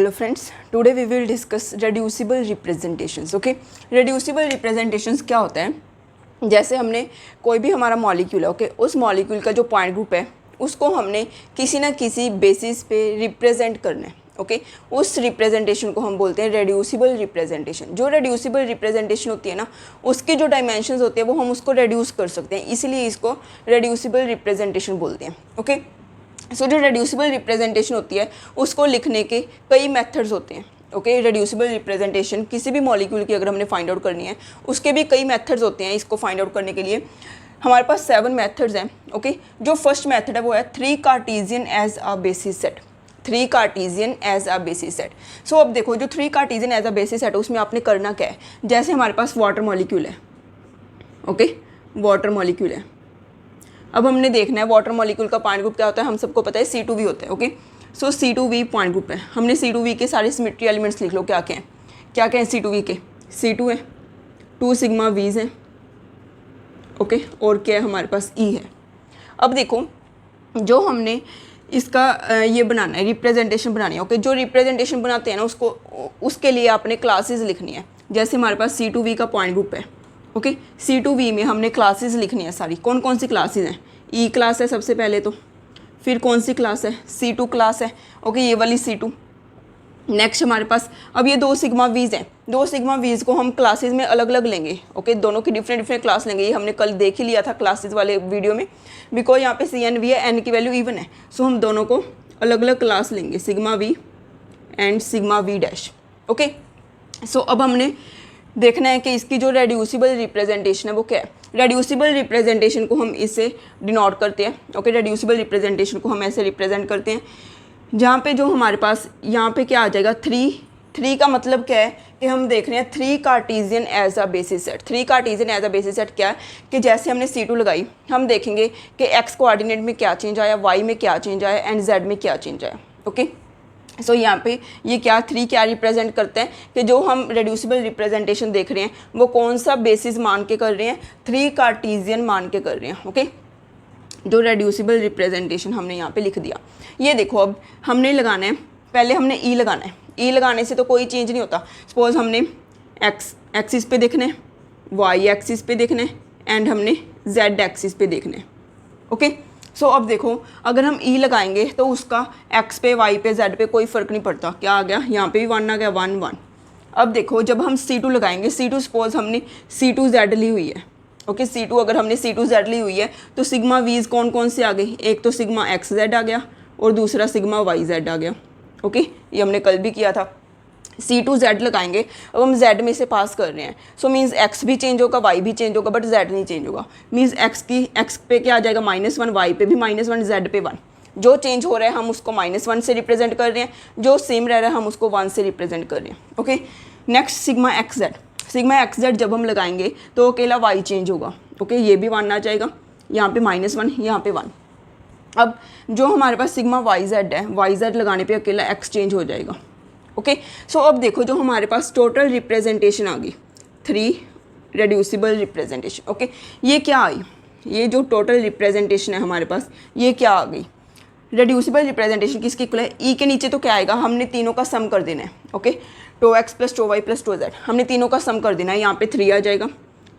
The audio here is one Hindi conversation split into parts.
Hello friends, today we will discuss reducible representations. Okay, reducible representations क्या होता है? जैसे हमने कोई भी हमारा मॉलिक्यूल है, ओके, उस मॉलिक्यूल का जो पॉइंट ग्रुप है उसको हमने किसी ना किसी बेसिस पे रिप्रेजेंट करना है. ओके, उस रिप्रेजेंटेशन को हम बोलते हैं रेड्यूसिबल रिप्रेजेंटेशन. जो रेड्यूसिबल रिप्रेजेंटेशन होती है ना, उसकी जो डायमेंशंस होती है वो हम उसको रेड्यूस कर सकते हैं, इसीलिए इसको रेड्यूसिबल रिप्रेजेंटेशन बोलते हैं. ओके, सो जो रेड्यूसिबल रिप्रेजेंटेशन होती है उसको लिखने के कई मेथड्स होते हैं. ओके, रेड्यूसिबल रिप्रेजेंटेशन किसी भी मॉलिक्यूल की अगर हमने फाइंड आउट करनी है उसके भी कई मेथड्स होते हैं. इसको फाइंड आउट करने के लिए हमारे पास 7 मेथड्स हैं. ओके, जो फर्स्ट मेथड है वो है 3 Cartesian as a basis set. 3 Cartesian as a basis set. So अब देखो, जो 3 Cartesian as a basis set है उसमें आपने करना क्या है. जैसे हमारे पास वाटर मॉलिक्यूल है. ओके, वाटर मॉलिक्यूल है. अब हमने देखना है वाटर मॉलिक्यूल का पॉइंट ग्रुप क्या होता है. हम सबको पता है C2V होता है. ओके, सो C2V पॉइंट ग्रुप है. हमने C2V के सारे सिमेट्री एलिमेंट्स लिख लो. क्या क्या हैं, क्या क्या हैं C2V के. C2 है, 2 सिग्मा V's हैं. ओके, और क्या है हमारे पास E है. अब देखो, जो हमने इसका ये बनाना है, रिप्रेजेंटेशन बनानी है. ओके, जो रिप्रेजेंटेशन बनाते हैं ना उसके लिए आपने क्लासेस लिखनी है. जैसे हमारे पास C2V का पॉइंट ग्रुप है. ओके, C2V में हमने क्लासेस लिखनी है सारी. कौन कौन सी क्लासेस हैं. E क्लास है सबसे पहले तो, फिर कौन सी क्लास है, C2 क्लास है. ओके, ये वाली C2. नेक्स्ट हमारे पास अब ये 2 सिग्मा V's हैं. 2 सिग्मा V's को हम क्लासेस में अलग अलग लेंगे. ओके, दोनों की डिफरेंट डिफरेंट क्लास लेंगे. ये हमने कल देख ही लिया था क्लासेस वाले वीडियो में, बिकॉज यहाँ पे CNV है, N की वैल्यू इवन है. सो हम दोनों को अलग अलग क्लास लेंगे, sigma V and sigma V dash. Okay, so अब हमने देखना है कि इसकी जो रेड्यूसिबल रिप्रेजेंटेशन है वो क्या है. रेड्यूसिबल रिप्रेजेंटेशन को हम इससे डिनोट करते हैं. ओके, रेड्यूसिबल रिप्रेजेंटेशन को हम ऐसे रिप्रेजेंट करते हैं जहाँ पे जो हमारे पास यहाँ पे क्या आ जाएगा, 3 का मतलब क्या है कि हम देख रहे हैं 3 Cartesian as a basis set. 3 Cartesian as a basis set क्या है कि जैसे हमने C2 लगाई, हम देखेंगे कि x कोऑर्डिनेट में क्या चेंज आया, y में क्या चेंज आया एंड z में क्या चेंज आया. ओके, सो यहाँ पे ये क्या 3 क्या रिप्रेजेंट करते हैं कि जो हम रेड्यूसिबल रिप्रेजेंटेशन देख रहे हैं वो कौन सा बेसिस मान के कर रहे हैं, 3 कार्टेशियन मान के कर रहे हैं. ओके, जो रेड्यूसिबल रिप्रेजेंटेशन हमने यहाँ पे लिख दिया. ये देखो, अब हमने लगाना है, पहले हमने E लगाना है. E लगाने से तो कोई चेंज नहीं होता. सपोज हमने x एक्सिस पे देखना है, y एक्सिस पे देखना है एंड हमने z एक्सिस पे देखना है. ओके, सो अब देखो, अगर हम E लगाएंगे तो उसका x पे, y पे, z पे कोई फ़र्क नहीं पड़ता. क्या आ गया, यहाँ पे भी 1 आ गया, 1 1. अब देखो, जब हम C2 लगाएंगे, C2 सपोज हमने C2Z ली हुई है. ओके, C2 अगर हमने C2Z ली हुई है तो सिग्मा V's कौन कौन से आ गई. एक तो सिग्मा XZ आ गया और दूसरा सिग्मा YZ आ गया. ओके, ये हमने कल भी किया था. C2Z लगाएंगे, अब हम Z में से पास कर रहे हैं. सो मीन्स X भी चेंज होगा, Y भी चेंज होगा, बट Z नहीं चेंज होगा. मीन्स X पे क्या आ जाएगा, -1, Y पे भी -1, Z पे 1. जो चेंज हो रहा है हम उसको -1 से रिप्रेजेंट कर रहे हैं, जो सेम रह रहा है हम उसको 1 से रिप्रेजेंट कर रहे हैं. Okay, next sigma XZ. Sigma XZ जब हम लगाएंगे तो अकेला Y चेंज होगा. ओके, ये भी 1 आ जाएगा, यहाँ पे -1, यहाँ पे 1. अब जो हमारे पास सिग्मा YZ है, YZ लगाने पे अकेला X चेंज हो जाएगा. ओके, सो अब देखो, जो हमारे पास टोटल रिप्रेजेंटेशन आ गई 3 रेड्यूसिबल रिप्रेजेंटेशन. ओके, ये क्या आई, ये जो टोटल रिप्रेजेंटेशन है हमारे पास, ये क्या आ गई, रेड्यूसिबल रिप्रेजेंटेशन किसकी इक्वल है. E के नीचे तो क्या आएगा, हमने तीनों का सम कर देना है. ओके, τx + τy + τz हमने तीनों का सम कर देना है. यहाँ पे 3 आ जाएगा,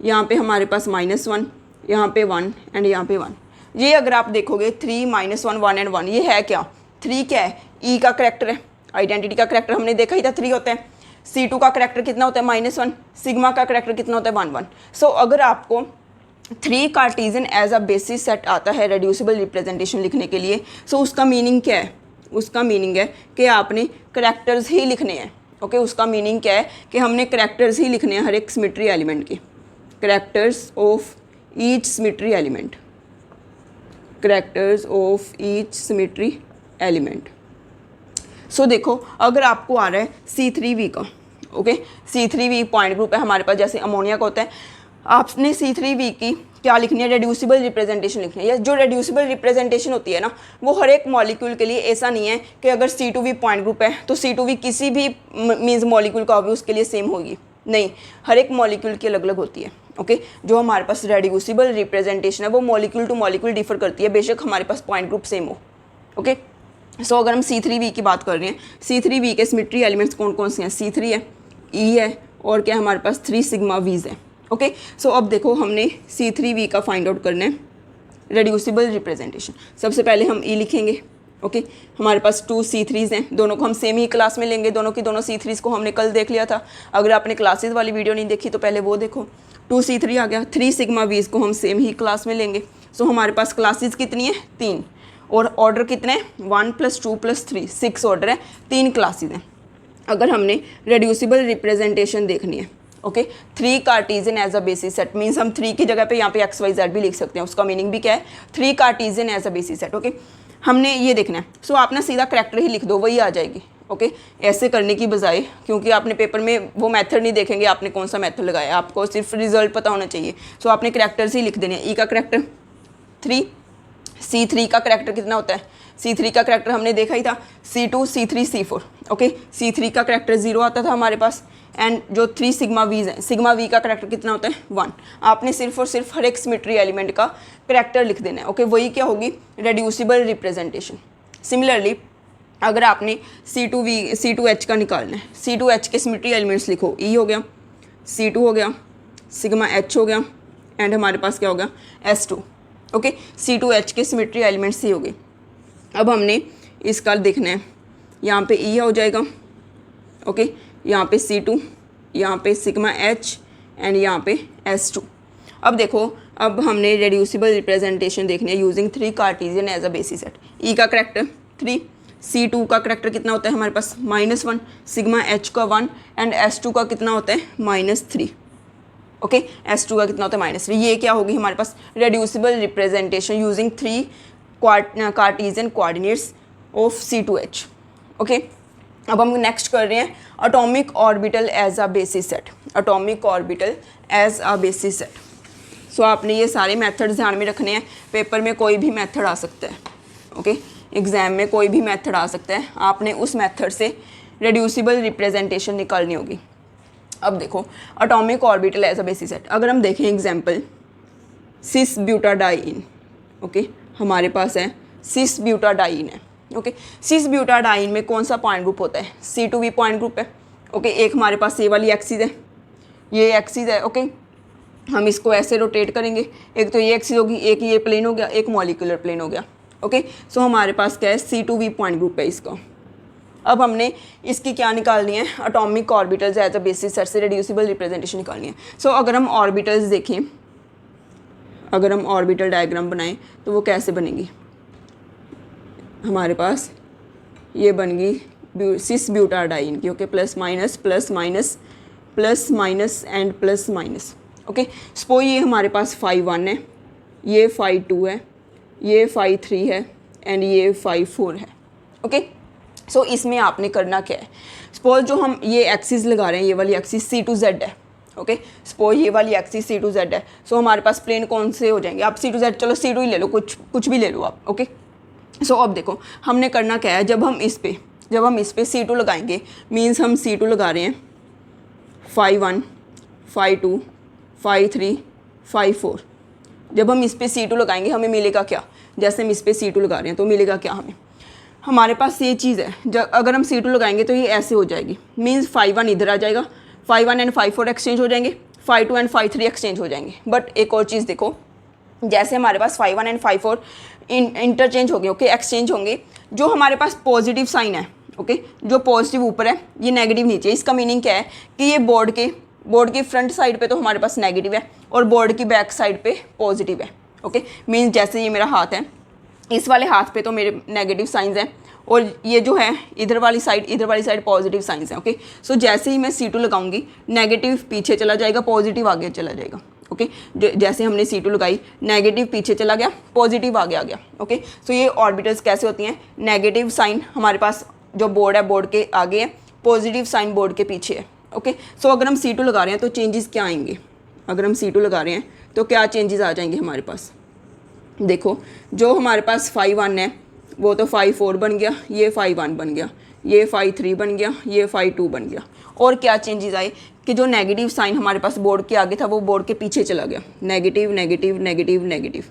यहाँ पे हमारे पास -1, यहाँ पे 1 एंड यहाँ पे 1. ये अगर आप देखोगे 3 -1 1 एंड 1, ये है क्या, 3 क्या है, E का करैक्टर है. आइडेंटिटी का करैक्टर हमने देखा ही था 3 होता है. C2 का करैक्टर कितना होता है, -1. सिग्मा का करैक्टर कितना होता है, 1 1. सो अगर आपको 3 Cartesian as a basis set आता है रेड्यूसिबल रिप्रेजेंटेशन लिखने के लिए, सो उसका मीनिंग क्या है, उसका मीनिंग है कि आपने करैक्टर्स ही लिखने हैं. ओके, उसका मीनिंग क्या है कि हमने करैक्टर्स ही लिखने हैं हर एक सिमेट्री एलिमेंट के. Characters of each symmetry element, characters of each symmetry element. So देखो, अगर आपको आ रहा है C3V का, ओके, C3V पॉइंट ग्रुप है हमारे पास, जैसे अमोनिया का होता है, आपने C3V की क्या लिखनी है, रेड्यूसिबल रिप्रेजेंटेशन लिखनी है. या जो रेड्यूसिबल रिप्रेजेंटेशन होती है ना, वो हर एक मॉलिक्यूल के लिए ऐसा नहीं है कि अगर C2V पॉइंट ग्रुप है तो C2V किसी भी मीन्स मॉलिक्यूल का होगी उसके लिए सेम होगी. नहीं, हर एक मॉलिक्यूल की अलग अलग होती है. ओके, जो हमारे पास रेड्यूसिबल रिप्रेजेंटेशन है वो मॉलिक्यूल टू मॉलिक्यूल डिफर करती है, बेशक हमारे पास पॉइंट ग्रुप सेम हो. ओके, सो अगर हम C3V की बात कर रहे हैं, C3V के सिमेट्री एलिमेंट्स कौन कौन से हैं? C3 है, E है और क्या हमारे पास 3 सिग्मा वीज है। ओके, सो अब देखो हमने C3V का फाइंड आउट करना है रेड्यूसिबल रिप्रेजेंटेशन। सबसे पहले हम E लिखेंगे। ओके, हमारे पास 2 C3s हैं, दोनों को हम सेम ही क्लास में लेंगे, दोनों की दोनों C3s को हमने कल देख लिया था। अगर आपने क्लासेस वाली वीडियो नहीं देखी तो पहले वो देखो। 2 C3 आ गया, 3 सिग्मा वीज को हम सेम ही क्लास में लेंगे। सो हमारे पास क्लासेस कितनी है? 3, और ऑर्डर कितने हैं? 1 + 2 + 3, 6 ऑर्डर है, 3 क्लासेस हैं। अगर हमने रेड्यूसिबल रिप्रेजेंटेशन देखनी है, okay, 3 Cartesian as a basis set, means हम 3 की जगह पे यहाँ पे XYZ भी लिख सकते हैं। उसका मीनिंग भी क्या है? 3 Cartesian as a basis set. Okay, हमने ये देखना है। सो आप ना सीधा करैक्टर ही लिख दो, वही आ जाएगी। ओके, ऐसे करने की बजाय, क्योंकि आपने पेपर में वो मेथड नहीं देखेंगे आपने कौन सा मेथड लगाया है, आपको सिर्फ रिजल्ट पता होना चाहिए। सो आपने करैक्टर्स ही लिख देने हैं। E का करैक्टर 3, C3 का करैक्टर कितना होता है? C3 का करैक्टर हमने देखा ही था, C2, C3, C4। Okay, C3 का करैक्टर 0 आता था हमारे पास, एंड जो 3 सिग्मा वीज हैं, सिग्मा वी का करैक्टर कितना होता है? 1। आपने सिर्फ और सिर्फ हर एक सिमेट्री एलिमेंट का करैक्टर लिख देना है। ओके, वही क्या होगी? Reducible representation. सिमिलरली अगर आपने C2H का निकालना है, C2H के सिमेट्री एलिमेंट्स लिखो। E हो गया, C2 हो गया, सिग्मा H हो गया, एंड हमारे पास क्या हो गया? S2। ओके, C2H के सिमेट्री एलिमेंट्स ही हो गए। अब हमने इसका देखना है, यहाँ पे E हो जाएगा। ओके, यहाँ पे C2, यहाँ पे सिग्मा H एंड यहाँ पे S2। अब देखो, अब हमने रेड्यूसिबल रिप्रेजेंटेशन देखनी है using 3 Cartesian as a basis set. E का करैक्टर 3, C2 का करैक्टर कितना होता है हमारे पास? -1, सिग्मा H का 1 एंड S2 का कितना होता है? -3। ओके, S2 का कितना होता है? -3। ये क्या होगी हमारे पास? Reducible representation using 3 Cartesian coordinates of C2H। Okay, अब हम नेक्स्ट कर रहे हैं atomic orbital as a basis set. Atomic orbital as a basis set. So आपने ये सारे मेथड्स ध्यान में रखने हैं। पेपर में कोई भी मेथड आ सकता है। ओके, एग्जाम में कोई भी मेथड आ सकता है, आपने उस मेथड से रेड्यूसिबल रिप्रेजेंटेशन निकालनी होगी। अब देखो, atomic orbital as a basis set, अगर हम देखें एग्जाम्पल सिस ब्यूटाडाइन। ओके, हमारे पास है सिस ब्यूटाडाइन है। ओके, सिस ब्यूटाडाइन में कौन सा पॉइंट ग्रुप होता है? C2V पॉइंट ग्रुप है। ओके, एक हमारे पास ये वाली एक्सिस है, ये एक्सिस है। ओके, हम इसको ऐसे रोटेट करेंगे, एक तो ये एक्सिस होगी, एक ये प्लेन हो गया, एक मॉलिक्यूलर प्लेन हो गया। ओके, सो हमारे पास क्या है? C2V पॉइंट ग्रुप है इसका। अब हमने इसकी क्या निकालनी है? Atomic orbitals as a basis set से रेड्यूसिबल रिप्रेजेंटेशन निकालनी है। सो अगर हम ऑर्बिटल्स देखें, अगर हम ऑर्बिटल डायग्राम बनाएं तो वो कैसे बनेगी? हमारे पास ये बन गई सिस ब्यूटाडाइन की। Okay, plus minus plus minus plus minus and plus minus. Okay, suppose ये हमारे पास phi 1 है, ये phi 2 है, ये phi 3 है एंड ये phi 4 है। ओके, सो इसमें आपने करना क्या है? सपोज जो हम ये एक्सिस लगा रहे हैं, ये वाली एक्सिस C2Z है। ओके, सपोज ये वाली एक्सिस C2Z है। सो हमारे पास प्लेन कौन से हो जाएंगे? आप C2Z, चलो C2 ही ले लो, कुछ भी ले लो आप। ओके, सो अब देखो हमने करना क्या है, जब हम इस पे C2 लगाएंगे, मीन्स हम C2 लगा रहे हैं phi 1, phi 2, phi 3, phi 4। जब हम इस पे C2 लगाएंगे हमें मिलेगा क्या? जैसे हम इस पे C2 लगा रहे हैं तो मिलेगा क्या हमें? हमारे पास ये चीज़ है, जब अगर हम C2 लगाएंगे तो ये ऐसे हो जाएगी, मीन्स phi 1 इधर आ जाएगा, phi 1 एंड phi 4 एक्सचेंज हो जाएंगे, phi 2 एंड phi 3 एक्सचेंज हो जाएंगे। बट एक और चीज़ देखो, जैसे हमारे पास phi 1 एंड phi 4 इंटरचेंज होंगे, ओके, एक्सचेंज होंगे, जो हमारे पास पॉजिटिव साइन है, ओके, जो पॉजिटिव ऊपर है ये नेगेटिव नीचे। इसका मीनिंग क्या है कि ये बोर्ड की फ्रंट साइड पे तो हमारे पास नेगेटिव है और बोर्ड की बैक साइड पे पॉजिटिव है। ओके, मीन्स जैसे ये मेरा हाथ है, इस वाले हाथ पे तो मेरे नेगेटिव साइंस हैं और ये जो है इधर वाली साइड पॉजिटिव साइंस हैं। ओके, सो जैसे ही मैं C2 लगाऊंगी, नेगेटिव पीछे चला जाएगा, पॉजिटिव आगे चला जाएगा। ओके, जैसे हमने C2 लगाई, नेगेटिव पीछे चला गया, पॉजिटिव आगे आ गया। ओके, सो ये ऑर्बिटल्स कैसे होती हैं? नेगेटिव साइन हमारे पास जो बोर्ड है, बोर्ड के आगे है, पॉजिटिव साइन बोर्ड के पीछे है। ओके, सो अगर हम C2 लगा रहे हैं तो चेंजेस क्या आएंगे? अगर हम C2 लगा रहे हैं तो क्या चेंजेस आ जाएंगे हमारे पास? देखो, जो हमारे पास phi 1 है वो तो phi 4 बन गया, ये phi 1 बन गया, ये phi 3 बन गया, ये phi 2 बन गया। और क्या चेंजेस आए कि जो नेगेटिव साइन हमारे पास बोर्ड के आगे था वो बोर्ड के पीछे चला गया, negative negative negative negative,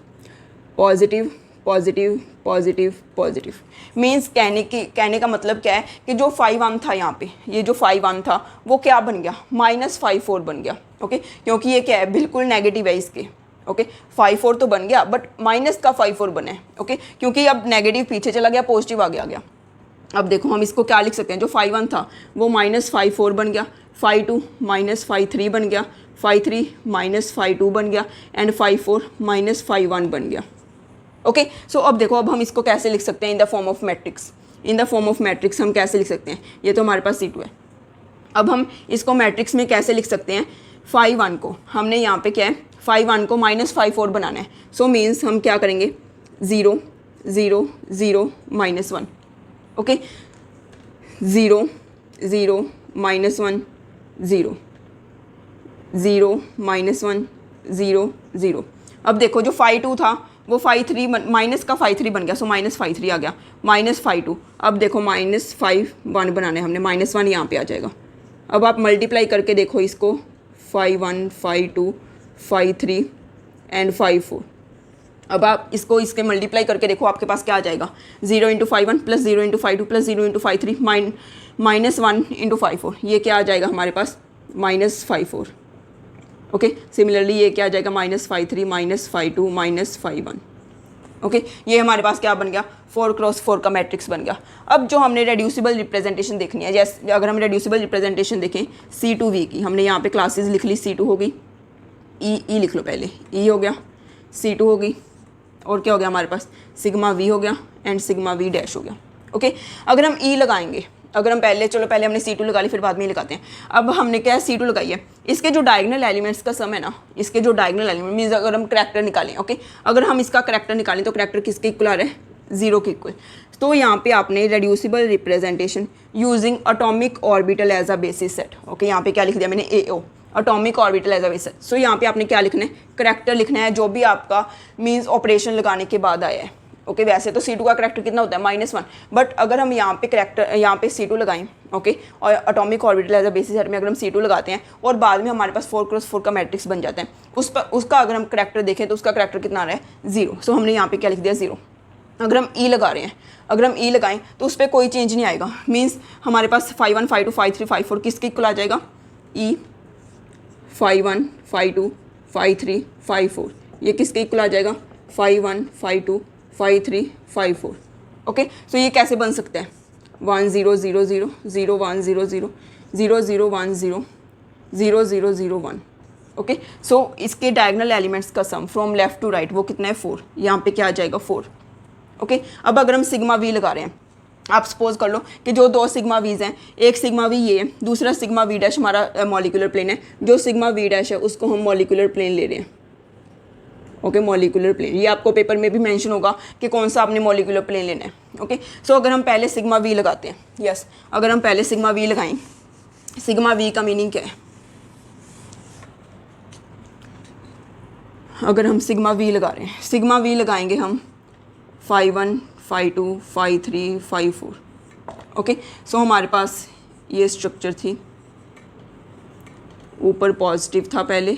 positive positive positive positive. Means कहने का मतलब क्या है कि जो 5 1 था यहाँ पे, ये जो 5 1 था वो क्या बन गया, -5 4 बन गया। ओके, क्योंकि ये क्या है, बिल्कुल नेगेटिव है इसके। ओके, 5 4 तो बन गया बट माइनस का 5 4 बने। ओके, क्योंकि अब नेगेटिव पीछे चला गया, पॉजिटिव आगे आ गया। अब देखो हम इसको क्या लिख सकते हैं, जो 5 1 था वो -5 4 बन गया, 5 2 -5 3 बन गया, 5 3 -5 2 बन गया एंड 5 4 -5 1 बन गया। ओके, सो अब देखो अब हम इसको कैसे लिख सकते हैं in the form of matrix. In the form of matrix हम कैसे लिख सकते हैं, ये तो हमारे पास C2 है। अब हम इसको मैट्रिक्स में कैसे लिख सकते हैं, 5 1 को हमने यहाँ पे क्या है, 5 1 को -5 4 बनाना है। सो मीन्स हम क्या करेंगे, 0 0 0 -1। ओके, 0 0 -1 0 0 -1 0 0। अब देखो जो 5 2 था वो 5 3 माइनस का 5 3 बन गया, सो -5 3 आ गया, -5 2। अब देखो -5 1 बनाने हमने, -1 यहाँ पे आ जाएगा। अब आप मल्टीप्लाई करके देखो इसको, 5 1 5 2 5 3 एंड 5 4। अब आप इसको इसके मल्टीप्लाई करके देखो, आपके पास क्या आ जाएगा, 0 × 5 1 + 0 × 5 2 + 0 × 5 3 -1 × 5 4। ये क्या आ जाएगा हमारे पास, -5 4। ओके, सिमिलरली ये क्या आ जाएगा, -5 3 -5 2 -5 1। ओके, ये हमारे पास क्या बन गया, 4 × 4 का मैट्रिक्स बन गया। अब जो हमने रेड्यूसिबल रिप्रेजेंटेशन देखनी है, जैसे अगर हम रेड्यूसिबल रिप्रेजेंटेशन देखें C2V की, हमने यहाँ पे क्लासेस लिख ली, C2 हो गई, ई लिख लो पहले, ई हो गया, C2 हो गई, और क्या हो गया हमारे पास, सिग्मा V हो गया एंड सिग्मा V डैश हो गया। ओके, अगर हम ई लगाएंगे, अगर हम पहले हमने C2 लगा ली, फिर बाद में ही लगाते हैं। अब हमने क्या है, C2 लगाई है, इसके जो डायगोनल एलिमेंट्स का सम है ना, इसके जो डायगोनल एलिमेंट मीन्स अगर हम करैक्टर निकालें, ओके, अगर हम इसका करैक्टर निकालें तो करैक्टर किसके इक्वल आ रहा है, 0 के इक्वल। तो यहाँ पे आपने reducible representation using atomic orbital as a basis set. Okay, यहाँ पे क्या लिख दिया मैंने, AO, atomic orbital as a basis set. So यहाँ पे आपने क्या लिखना है, करैक्टर लिखना है जो भी आपका मीन्स ऑपरेशन लगाने के बाद आया है। ओके, वैसे तो C2 का करैक्टर कितना होता है, -1, बट अगर हम यहाँ पे करैक्टर, यहाँ पे C2 लगाएं, ओके, और atomic orbital as a basis set में अगर हम C2 लगाते हैं और बाद में हमारे पास 4 × 4 का मैट्रिक्स बन जाता है, उसका अगर हम करैक्टर देखें तो उसका करैक्टर कितना आ रहा है, 0। सो हमने यहाँ पे क्या लिख दिया, 0। अगर हम ई लगा रहे हैं, अगर हम ई लगाएं तो उस पर कोई चेंज नहीं आएगा, मीन्स हमारे पास 5 1 5 2 5 3 5 4 किसके इक्वल आ जाएगा, ई 5 1 5 2 5 3 5 4, ये किसके इक्वल आ जाएगा, 5 1 5 2 5 3 5 4। ओके, सो ये कैसे बन सकता है, 1 0 0 0 0 1 0 0 0 0 1 0 0 0 0 1। ओके, सो इसके डायगोनल एलिमेंट्स का सम फ्रॉम लेफ्ट टू राइट वो कितना है, 4। यहाँ पे क्या आ जाएगा, 4। ओके, अब अगर हम सिग्मा V लगा रहे हैं, आप सपोज कर लो कि जो 2 सिग्मा V's हैं, एक सिग्मा V ये है, दूसरा सिग्मा V डैश हमारा मॉलिक्यूलर प्लेन है, जो सिग्मा V डैश है उसको हम मॉलिक्यूलर प्लेन ले रहे हैं। ओके, मॉलिक्यूलर प्लेन, ये आपको पेपर में भी मेंशन होगा कि कौन सा आपने मॉलिक्यूलर प्लेन लेना है। ओके, सो अगर हम पहले सिग्मा V लगाते हैं, यस, अगर हम पहले सिग्मा V लगाएं, सिग्मा V का मीनिंग क्या है, अगर हम सिग्मा V लगा रहे हैं, सिग्मा V लगाएंगे हम 5 1 5 2 5 3 5 4। ओके, सो हमारे पास ये स्ट्रक्चर थी, ऊपर पॉजिटिव था पहले,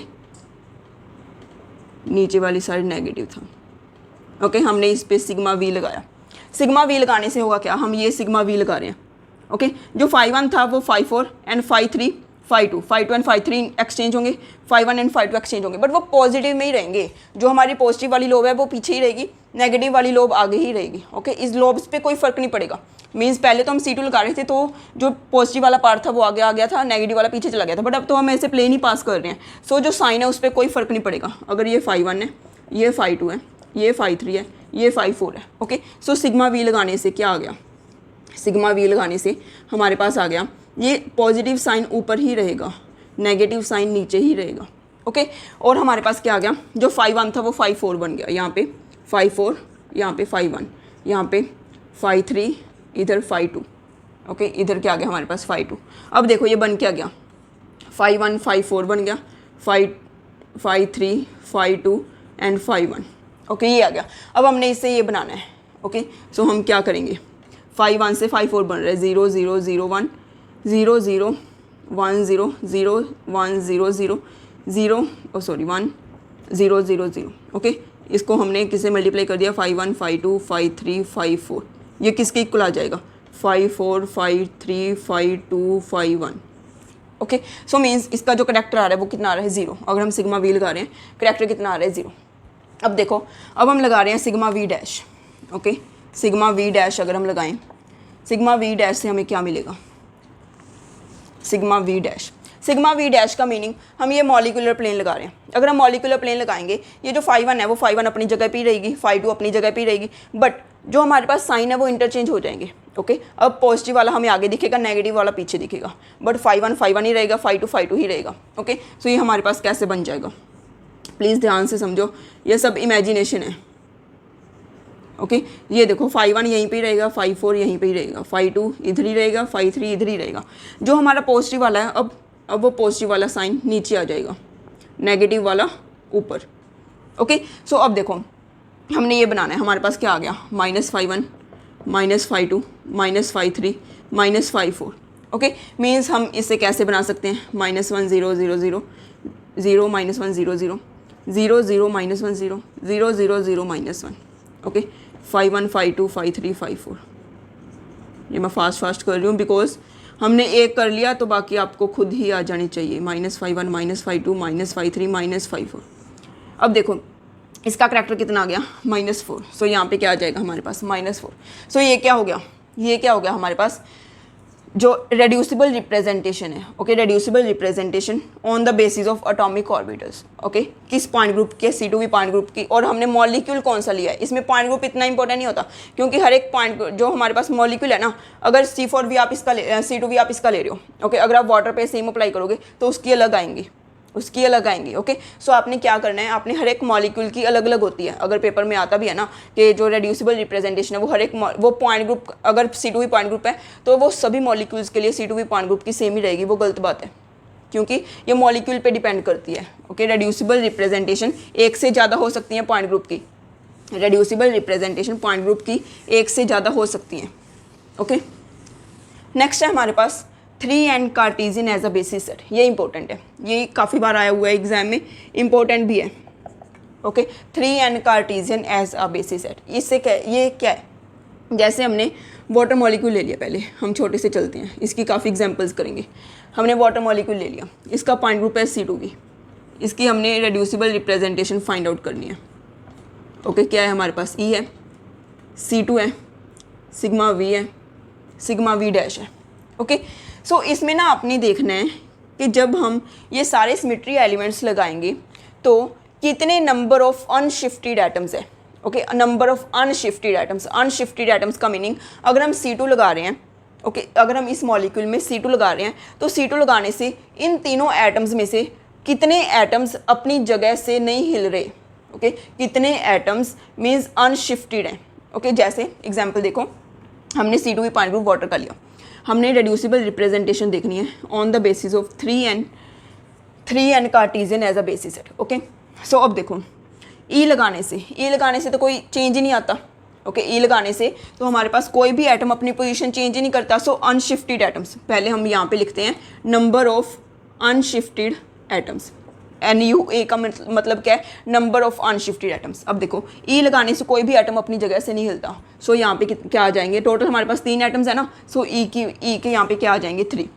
नीचे वाली साइड नेगेटिव था। ओके, हमने इस पे सिग्मा V लगाया, सिग्मा V लगाने से होगा क्या, हम ये सिग्मा V लगा रहे हैं। ओके, जो 5 1 था वो 5 4 एंड 5 3 5 2 एंड 5 3 एक्सचेंज होंगे, 5 1 एंड 5 2 एक्सचेंज होंगे, बट वो पॉजिटिव में ही रहेंगे। जो हमारी पॉजिटिव वाली लोब है वो पीछे ही रहेगी, नेगेटिव वाली लोब आगे ही रहेगी। ओके, इस लोब्स पे कोई फर्क नहीं पड़ेगा। मीन्स पहले तो हम C2 लगा रहे थे तो जो पॉजिटिव वाला पार्ट था वो आगे आ गया था, नेगेटिव वाला पीछे चला गया था, बट अब तो हम ऐसे प्लेन ही पास कर रहे हैं। सो जो साइन है उस पर कोई फर्क नहीं पड़ेगा। अगर ये 5 1 है, ये 5 2 है, ये 5 3 है, ये 5 4 है। ओके, सो सिग्मा V लगाने से क्या आ गया, सिग्मा V लगाने से हमारे पास आ गया, ये पॉजिटिव साइन ऊपर ही रहेगा, नेगेटिव साइन नीचे ही रहेगा। ओके, और हमारे पास क्या आ गया, जो 5 1 था वो 5 4 बन गया, यहाँ पे 5 4, यहाँ पे 5 1, यहाँ पे 5 3, इधर 5 2। ओके, इधर क्या आ गया हमारे पास 5 2। अब देखो ये बन क्या गया, 5 1 5 4 बन गया, 5 3 5 2 एंड 5 1। ओके, ये आ गया। अब हमने इससे ये बनाना है। ओके, सो हम क्या करेंगे, 5 1 से 5 4 बन रहा है, 0 0 0 1 0 0 1 0 0 1 0 0 0 1 0 0 0। ओके, इसको हमने किससे मल्टीप्लाई कर दिया, 5 1 5 2 5 3 5 4, ये किसके इक्वल आ जाएगा, 5 4 5 3 5 2 5 1। ओके, सो मीन्स इसका जो करेक्टर आ रहा है वो कितना आ रहा है, 0। अगर हम सिग्मा वी लगा रहे हैं, करेक्टर कितना आ रहा है, 0। अब देखो, अब हम लगा रहे हैं sigma we dash. Okay, sigma we dash अगर हम लगाएं, सिग्मा वी डैश से हमें क्या मिलेगा, sigma we dash. Sigma we dash का मीनिंग, हम ये मॉलिक्यूलर प्लेन लगा रहे हैं। अगर हम मॉलिक्यूलर प्लेन लगाएंगे, ये जो 5 1 है वो 5 1 अपनी जगह पे ही रहेगी, 5 2 अपनी जगह पे ही रहेगी, बट जो हमारे पास साइन है वो इंटरचेंज हो जाएंगे। ओके, अब पॉजिटिव वाला हमें आगे दिखेगा, नेगेटिव वाला पीछे दिखेगा, बट 5 1 ही रहेगा, 5 2 ही रहेगा। ओके, सो ये हमारे पास कैसे बन जाएगा, प्लीज़ ध्यान से समझो, ये सब इमेजिनेशन है। ओके, ये देखो 5 1 यहीं पे ही रहेगा, 5 4 यहीं पे ही रहेगा, 5 2 इधर ही रहेगा, 5 3 इधर ही रहेगा। जो हमारा पॉजिटिव वाला है, अब वो पॉजिटिव वाला साइन नीचे आ जाएगा, नेगेटिव वाला ऊपर। ओके, सो अब देखो हमने ये बनाना है, हमारे पास क्या आ गया, -5 1 -5 2 -5 3 -5 4। ओके, मीन्स हम इसे कैसे बना सकते हैं, -1 0 0 0 0 -1 0 0 0 0 0 -1 0 0 0 0 -1। ओके, 5 1 5 2 5 3 5 4। ये मैं फास्ट कर रही हूँ बिकॉज हमने एक कर लिया तो बाकी आपको खुद ही आ जानी चाहिए, -5 1 -5 2 -5 3 -5 4। अब देखो इसका करैक्टर कितना आ गया, -4। सो यहाँ पे क्या आ जाएगा हमारे पास, -4। सो ये क्या हो गया, हमारे पास जो रेड्यूसिबल रिप्रेजेंटेशन है। Okay, reducible representation on the basis of atomic orbitals. Okay, किस पॉइंट ग्रुप के, C2V पॉइंट ग्रुप की, और हमने मॉलिक्यूल कौन सा लिया है। इसमें पॉइंट ग्रुप इतना इंपॉर्टेंट नहीं होता, क्योंकि हर एक पॉइंट जो हमारे पास मॉलिक्यूल है ना, अगर C4V आप इसका C2V आप इसका ले रहे हो, ओके, अगर आप वाटर पे सेम अप्लाई करोगे तो उसकी अलग आएंगी। ओके, सो आपने क्या करना है, आपने हर एक मॉलिक्यूल की अलग अलग होती है। अगर पेपर में आता भी है ना कि जो रेड्यूसिबल रिप्रेजेंटेशन है वो हर एक वो पॉइंट ग्रुप, अगर C2V पॉइंट ग्रुप है तो वो सभी मॉलिक्यूल्स के लिए C2V पॉइंट ग्रुप की सेम ही रहेगी। वो गलत बात है, क्योंकि ये मॉलिक्यूल पे डिपेंड करती है। ओके, रेड्यूसिबल रिप्रेजेंटेशन एक से ज़्यादा हो सकती है पॉइंट ग्रुप की, रेड्यूसिबल रिप्रेजेंटेशन पॉइंट ग्रुप की एक से ज़्यादा हो सकती है। ओके, नेक्स्ट है हमारे पास 3n Cartesian as a basis set. ये इंपॉर्टेंट है, ये काफ़ी बार आया हुआ है एग्जाम में, इंपॉर्टेंट भी है। Okay, 3n Cartesian as a basis set, इससे क्या, ये क्या है, जैसे हमने वाटर मॉलिक्यूल ले लिया, पहले हम छोटे से चलते हैं, इसकी काफ़ी एग्जांपल्स करेंगे। हमने वाटर मॉलिक्यूल ले लिया, इसका पॉइंट ग्रुप है C2V, इसकी हमने रेड्यूसिबल रिप्रेजेंटेशन फाइंड आउट करनी है। ओके, क्या है हमारे पास, E है, C2 है, सिग्मा V है, सिग्मा V डैश है। ओके, सो इसमें ना आपने देखना है कि जब हम ये सारे सिमेट्री एलिमेंट्स लगाएंगे तो कितने नंबर ऑफ अनशिफ्टेड एटम्स है। Okay, number of unshifted atoms का मीनिंग, अगर हम C2 लगा रहे हैं, ओके, अगर हम इस मॉलिक्यूल में C2 लगा रहे हैं तो C2 लगाने से इन तीनों एटम्स में से कितने एटम्स अपनी जगह से नहीं हिल रहे। ओके, कितने एटम्स मीन्स अनशिफ्टेड हैं। ओके, जैसे एग्जाम्पल देखो, हमने C2V पॉइंट ग्रुप वाटर का लिया, हमने रेड्यूसिबल रिप्रेजेंटेशन देखनी है on the basis of 3n Cartesian as a basis set. Okay, so अब देखो E लगाने से तो कोई चेंज ही नहीं आता। ओके, E लगाने से तो हमारे पास कोई भी एटम अपनी पोजीशन चेंज ही नहीं करता। सो अनशिफ्टेड एटम्स, पहले हम यहाँ पे लिखते हैं number of unshifted atoms, NUA का मतलब क्या है, नंबर ऑफ अनशिफ्टेड एटम्स। अब देखो E लगाने से कोई भी एटम अपनी जगह से नहीं हिलता। सो यहाँ पे क्या आ जाएंगे, टोटल हमारे पास 3 एटम्स है ना, सो E के यहाँ पे क्या आ जाएंगे, 3।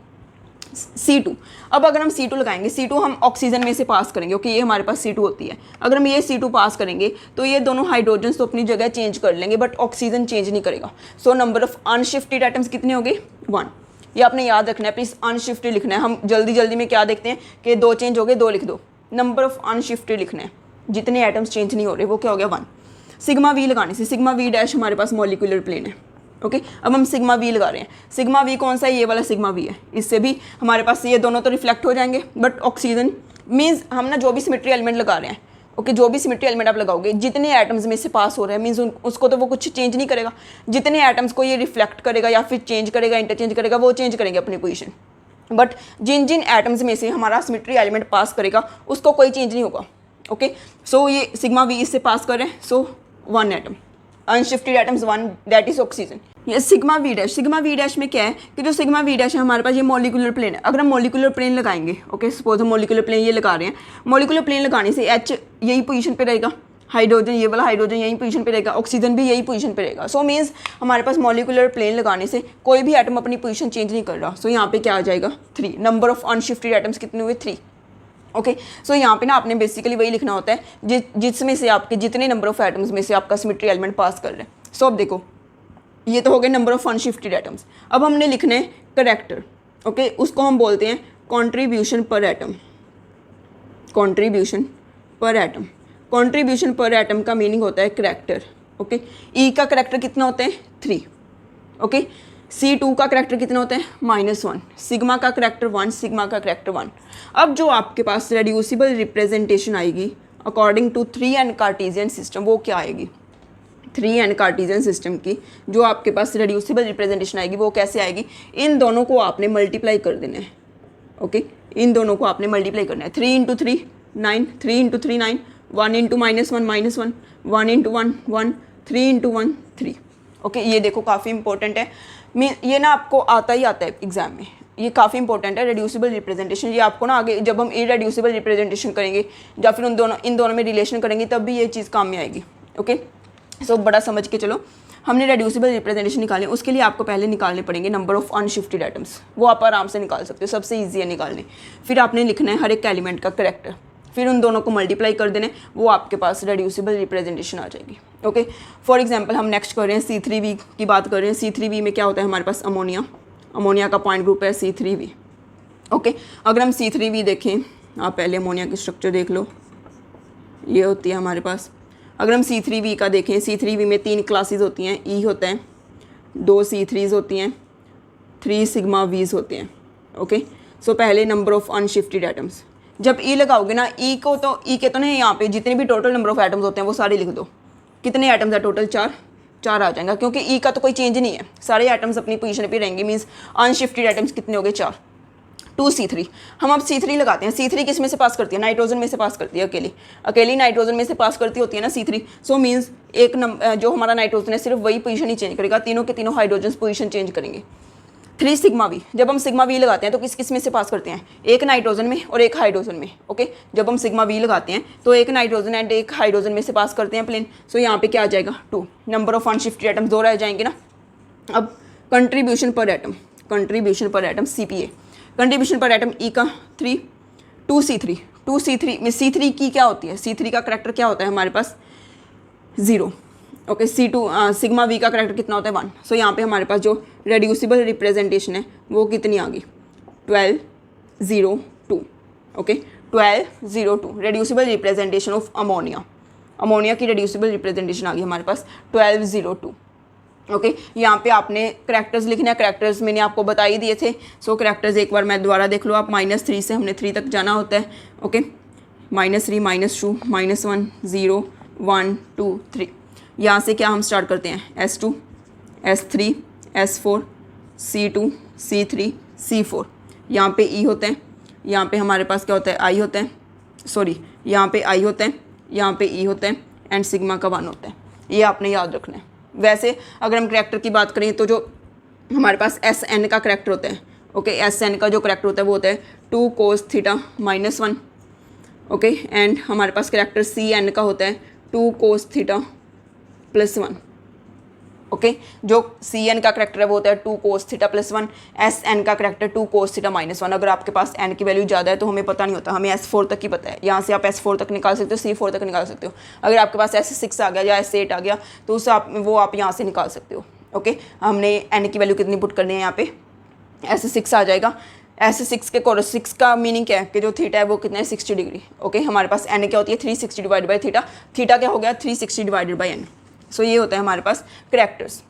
C2, अब अगर हम C2 लगाएंगे, C2 हम ऑक्सीजन में से पास करेंगे। ओके, ये हमारे पास C2 होती है, अगर हम ये C2 पास करेंगे तो ये दोनों हाइड्रोजन तो अपनी जगह चेंज कर लेंगे, बट ऑक्सीजन चेंज नहीं करेगा। So number of unshifted atoms कितने हो गए, 1। ये आपने याद रखना है, प्लीज़ अनशिफ्टेड लिखना है। हम जल्दी में क्या देखते हैं कि 2 चेंज हो गए, 2 लिख दो। नंबर ऑफ अनशिफ्टेड लिखना है, जितने एटम्स चेंज नहीं हो रहे वो क्या हो गया, 1। सिग्मा V लगाने से, सिग्मा V डैश हमारे पास मॉलिक्यूलर प्लेन है। ओके, अब हम सिग्मा V लगा रहे हैं, सिग्मा V कौन सा है, ये वाला सिग्मा V है। इससे भी हमारे पास ये दोनों तो रिफ्लेक्ट हो जाएंगे, बट ऑक्सीजन मीन्स हम ना जो भी सिमेट्री एलिमेंट लगा रहे हैं, ओके, जो भी सिमेट्री एलिमेंट आप लगाओगे, जितने एटम्स में से पास हो रहे हैं मीन्स उसको तो वो कुछ चेंज नहीं करेगा। जितने एटम्स को ये रिफ्लेक्ट करेगा या फिर चेंज करेगा, इंटरचेंज करेगा, वो चेंज करेंगे अपनी पोजीशन। बट जिन एटम्स में से हमारा सिमेट्री एलिमेंट पास करेगा उसको कोई चेंज नहीं होगा। ओके, सो ये सिग्मा V इससे पास कर रहे हैं, so 1 atom, unshifted atoms 1, that is oxygen. ये सिग्मा V डैश में क्या है कि जो सिग्मा V डैश है हमारे पास, ये मॉलिक्यूलर प्लेन है। अगर हम मॉलिक्यूलर प्लेन लगाएंगे, ओके, सपोज हम मॉलिक्यूलर प्लेन ये लगा रहे हैं, मॉलिक्यूलर प्लेन लगाने से H यही पोजीशन पे रहेगा, हाइड्रोजन, ये वाला हाइड्रोजन यही पोजीशन पे रहेगा, ऑक्सीजन भी यही पोजीशन पे रहेगा। सो मीन्स हमारे पास मॉलिक्यूलर प्लेन लगाने से कोई भी एटम अपनी पोजीशन चेंज नहीं कर रहा। सो यहाँ पे क्या आ जाएगा 3, नंबर ऑफ अनशिफ्टेड एटम्स कितने हुए 3। ओके, सो यहाँ पे ना आपने बेसिकली वही लिखना होता है जिसमें से आपके जितने नंबर ऑफ एटम्स में से आपका सिमेट्री एलिमेंट पास कर रहे हैं। सो अब देखो ये तो हो गए नंबर ऑफ अनशिफ्टेड एटम्स। अब हमने लिखना है करैक्टर। ओके, उसको हम बोलते हैं कॉन्ट्रीब्यूशन पर एटम। कॉन्ट्रीब्यूशन पर एटम, कॉन्ट्रीब्यूशन पर एटम का मीनिंग होता है करैक्टर। ओके, ई का करैक्टर कितना होता है 3। ओके, C2 का करैक्टर कितना होता है -1, सिग्मा का करैक्टर 1, सिग्मा का करैक्टर 1। अब जो आपके पास रेड्यूसिबल रिप्रेजेंटेशन आएगी according to 3n Cartesian system, वो क्या आएगी 3n कार्टेशियन सिस्टम की जो आपके पास रेड्यूसिबल रिप्रेजेंटेशन आएगी वो कैसे आएगी, इन दोनों को आपने मल्टीप्लाई कर देना है। ओके, इन दोनों को आपने मल्टीप्लाई करना है। 3 × 3 9, 3 × 3 9, 1 × -1 -1, 1 × 1 1, 3 × 1 3। ओके, ये देखो काफ़ी इंपॉर्टेंट है, ये ना आपको आता ही आता है एग्जाम में, ये काफ़ी इंपॉर्टेंट है रेड्यूसिबल रिप्रेजेंटेशन। ये आपको ना आगे जब हम इरेड्यूसिबल रिप्रेजेंटेशन करेंगे या फिर इन दोनों में रिलेशन करेंगे तब भी ये चीज़ काम में आएगी। ओके, सो बड़ा समझ के चलो। हमने रेड्यूसिबल रिप्रेजेंटेशन निकाले, उसके लिए आपको पहले निकालने पड़ेंगे नंबर ऑफ अनशिफ्टेड एटम्स, वो आप आराम से निकाल सकते हो, सबसे ईजी है निकालने। फिर आपने लिखना है हर एक एलिमेंट का करैक्टर, फिर उन दोनों को मल्टीप्लाई कर देने, वो आपके पास रेड्यूसिबल रिप्रेजेंटेशन आ जाएगी। ओके, फॉर एग्जांपल हम नेक्स्ट कर रहे हैं C3V की बात कर रहे हैं। C3V में क्या होता है हमारे पास अमोनिया, अमोनिया का पॉइंट ग्रुप है C3V। ओके, अगर हम C3V देखें, आप पहले अमोनिया की स्ट्रक्चर देख लो, ये होती है हमारे पास। अगर हम C3V का देखें, C3V में 3 क्लासेस होती हैं, E होता है, 2 C3s होती हैं, 3 सिग्मा Vs होते हैं। ओके, सो पहले नंबर ऑफ अनशिफ्टेड एटम्स, जब E लगाओगे ना, E को तो E के तो नहीं, यहाँ पे जितने भी टोटल नंबर ऑफ एटम्स होते हैं वो सारे लिख दो। कितने एटम्स है टोटल 4 आ जाएगा, क्योंकि E का तो कोई चेंज नहीं है, सारे एटम्स अपनी पोजीशन पे रहेंगे। मीन्स अनशिफ्टेड एटम्स कितने हो गए 4। 2C3, हम अब C3 लगाते हैं। C3 किस में से पास करती है, नाइट्रोजन में से पास करती है, अकेली नाइट्रोजन में से पास करती होती है ना C3। सो मीन्स एक जो हमारा नाइट्रोजन है सिर्फ वही पोजीशन ही चेंज करेगा, तीनों के तीनों हाइड्रोजन पोजीशन चेंज करेंगे। 3 सिग्मा V, जब हम सिग्मा V लगाते हैं तो किस किस में से पास करते हैं, एक नाइट्रोजन में और एक हाइड्रोजन में। ओके, जब हम सिग्मा V लगाते हैं तो एक नाइट्रोजन एंड एक हाइड्रोजन में से पास करते हैं प्लेन। सो यहाँ पे क्या आ जाएगा 2, नंबर ऑफ अनशिफ्टेड एटम्स 2 रह जाएंगे ना। अब कंट्रीब्यूशन पर एटम, कंट्रीब्यूशन पर एटम CPA, कंट्रीब्यूशन पर एटम E का 3, 2C3, 2C3 में C3 की क्या होती है, C3 का करैक्टर क्या होता है हमारे पास 0। ओके, C2 सिग्मा V का करैक्टर कितना होता है 1। सो यहाँ पे हमारे पास जो रेड्यूसिबल रिप्रेजेंटेशन है वो कितनी आ गई 12 0 2। Okay, 12 0 2 reducible representation of ammonia, ammonia की रेड्यूसिबल रिप्रेजेंटेशन आ गई हमारे पास 12 0 2। ओके, यहाँ पे आपने करैक्टर्स लिखना है, करैक्टर्स मैंने आपको बता ही दिए थे। सो करैक्टर्स एक बार मैं दोबारा देख लो आप, -3 से हमने 3 तक जाना होता है। ओके, -3 -2 -1 0 1 2 3। यहाँ से क्या हम स्टार्ट करते हैं S2 S3 S4 C2 C3 C4। यहाँ पे E होते हैं, यहाँ पे हमारे पास क्या होता है I होता है, सॉरी यहाँ पे I होता है, यहाँ पे E होता है एंड सिग्मा का 1 होता है। ये आपने याद रखना है। वैसे अगर हम करैक्टर की बात करें तो जो हमारे पास SN का करैक्टर होता है, ओके, SN का जो करैक्टर होता है वो होता है 2 cos थीटा -1। ओके, एंड हमारे पास करैक्टर CN का होता है 2 cos थीटा +1। ओके, जो CN का करैक्टर है वो होता है 2 cos थीटा +1, SN का करैक्टर 2 cos थीटा -1। अगर आपके पास N की वैल्यू ज़्यादा है तो हमें पता नहीं होता, हमें S4 तक ही पता है। यहाँ से आप S4 तक निकाल सकते हो, C4 तक निकाल सकते हो। अगर आपके पास S6 आ गया या S8 आ गया तो उस वो आप यहाँ से निकाल सकते हो। ओके, हमने N की वैल्यू कितनी पुट करनी है, यहाँ पे S6 आ जाएगा। S6 के कोरस 6 का मीनिंग क्या है कि जो थीटा है वो कितना है 60 डिग्री। ओके, हमारे पास N क्या होती है 360 डिवाइड बाई थीटा, थीटा क्या हो गया 360 डिवाइडेड बाई N। सो ये होता है हमारे पास करैक्टर्स।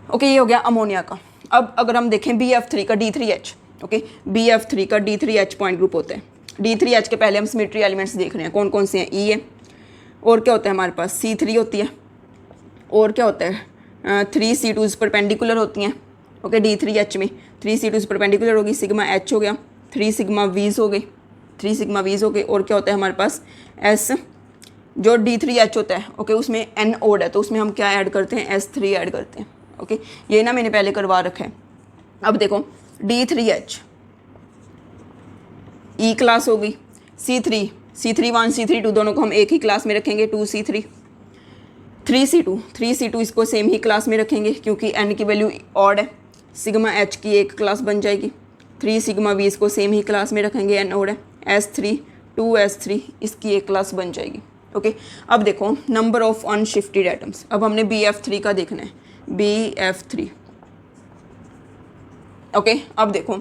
ओके, ये हो गया अमोनिया का। अब अगर हम देखें BF3 का D3H, ओके, BF3 का D3H पॉइंट ग्रुप होता है। D3H के पहले हम सिमेट्री एलिमेंट्स देख रहे हैं कौन कौन से हैं। E है, और क्या होता है हमारे पास C3 होती है, और क्या होता है 3 C2s परपेंडिकुलर होती हैं। ओके, D3H में 3 C2s परपेंडिकुलर होगी, सिग्मा H हो गया, 3 सिग्मा Vs हो गई, 3 सिग्मा Vs हो गए। और क्या होता है हमारे पास S, जो D3H होता है, ओके, उसमें N ओड है तो उसमें हम क्या ऐड करते हैं S3 ऐड करते हैं। ओके, ये ना मैंने पहले करवा रखा है। अब देखो D3H E क्लास होगी, C3 C3 1 C3 2 दोनों को हम एक ही क्लास में रखेंगे 2C3 3C2 इसको सेम ही क्लास में रखेंगे क्योंकि n की वैल्यू ऑड है, सिग्मा h की एक क्लास बन जाएगी। 3 सिग्मा v इसको सेम ही क्लास में रखेंगे, n ऑड है। S3 2S3 इसकी एक क्लास बन जाएगी। ओके अब देखो नंबर ऑफ अनशिफ्टेड एटम्स, अब हमने BF3 का देखना है, BF3। ओके अब देखो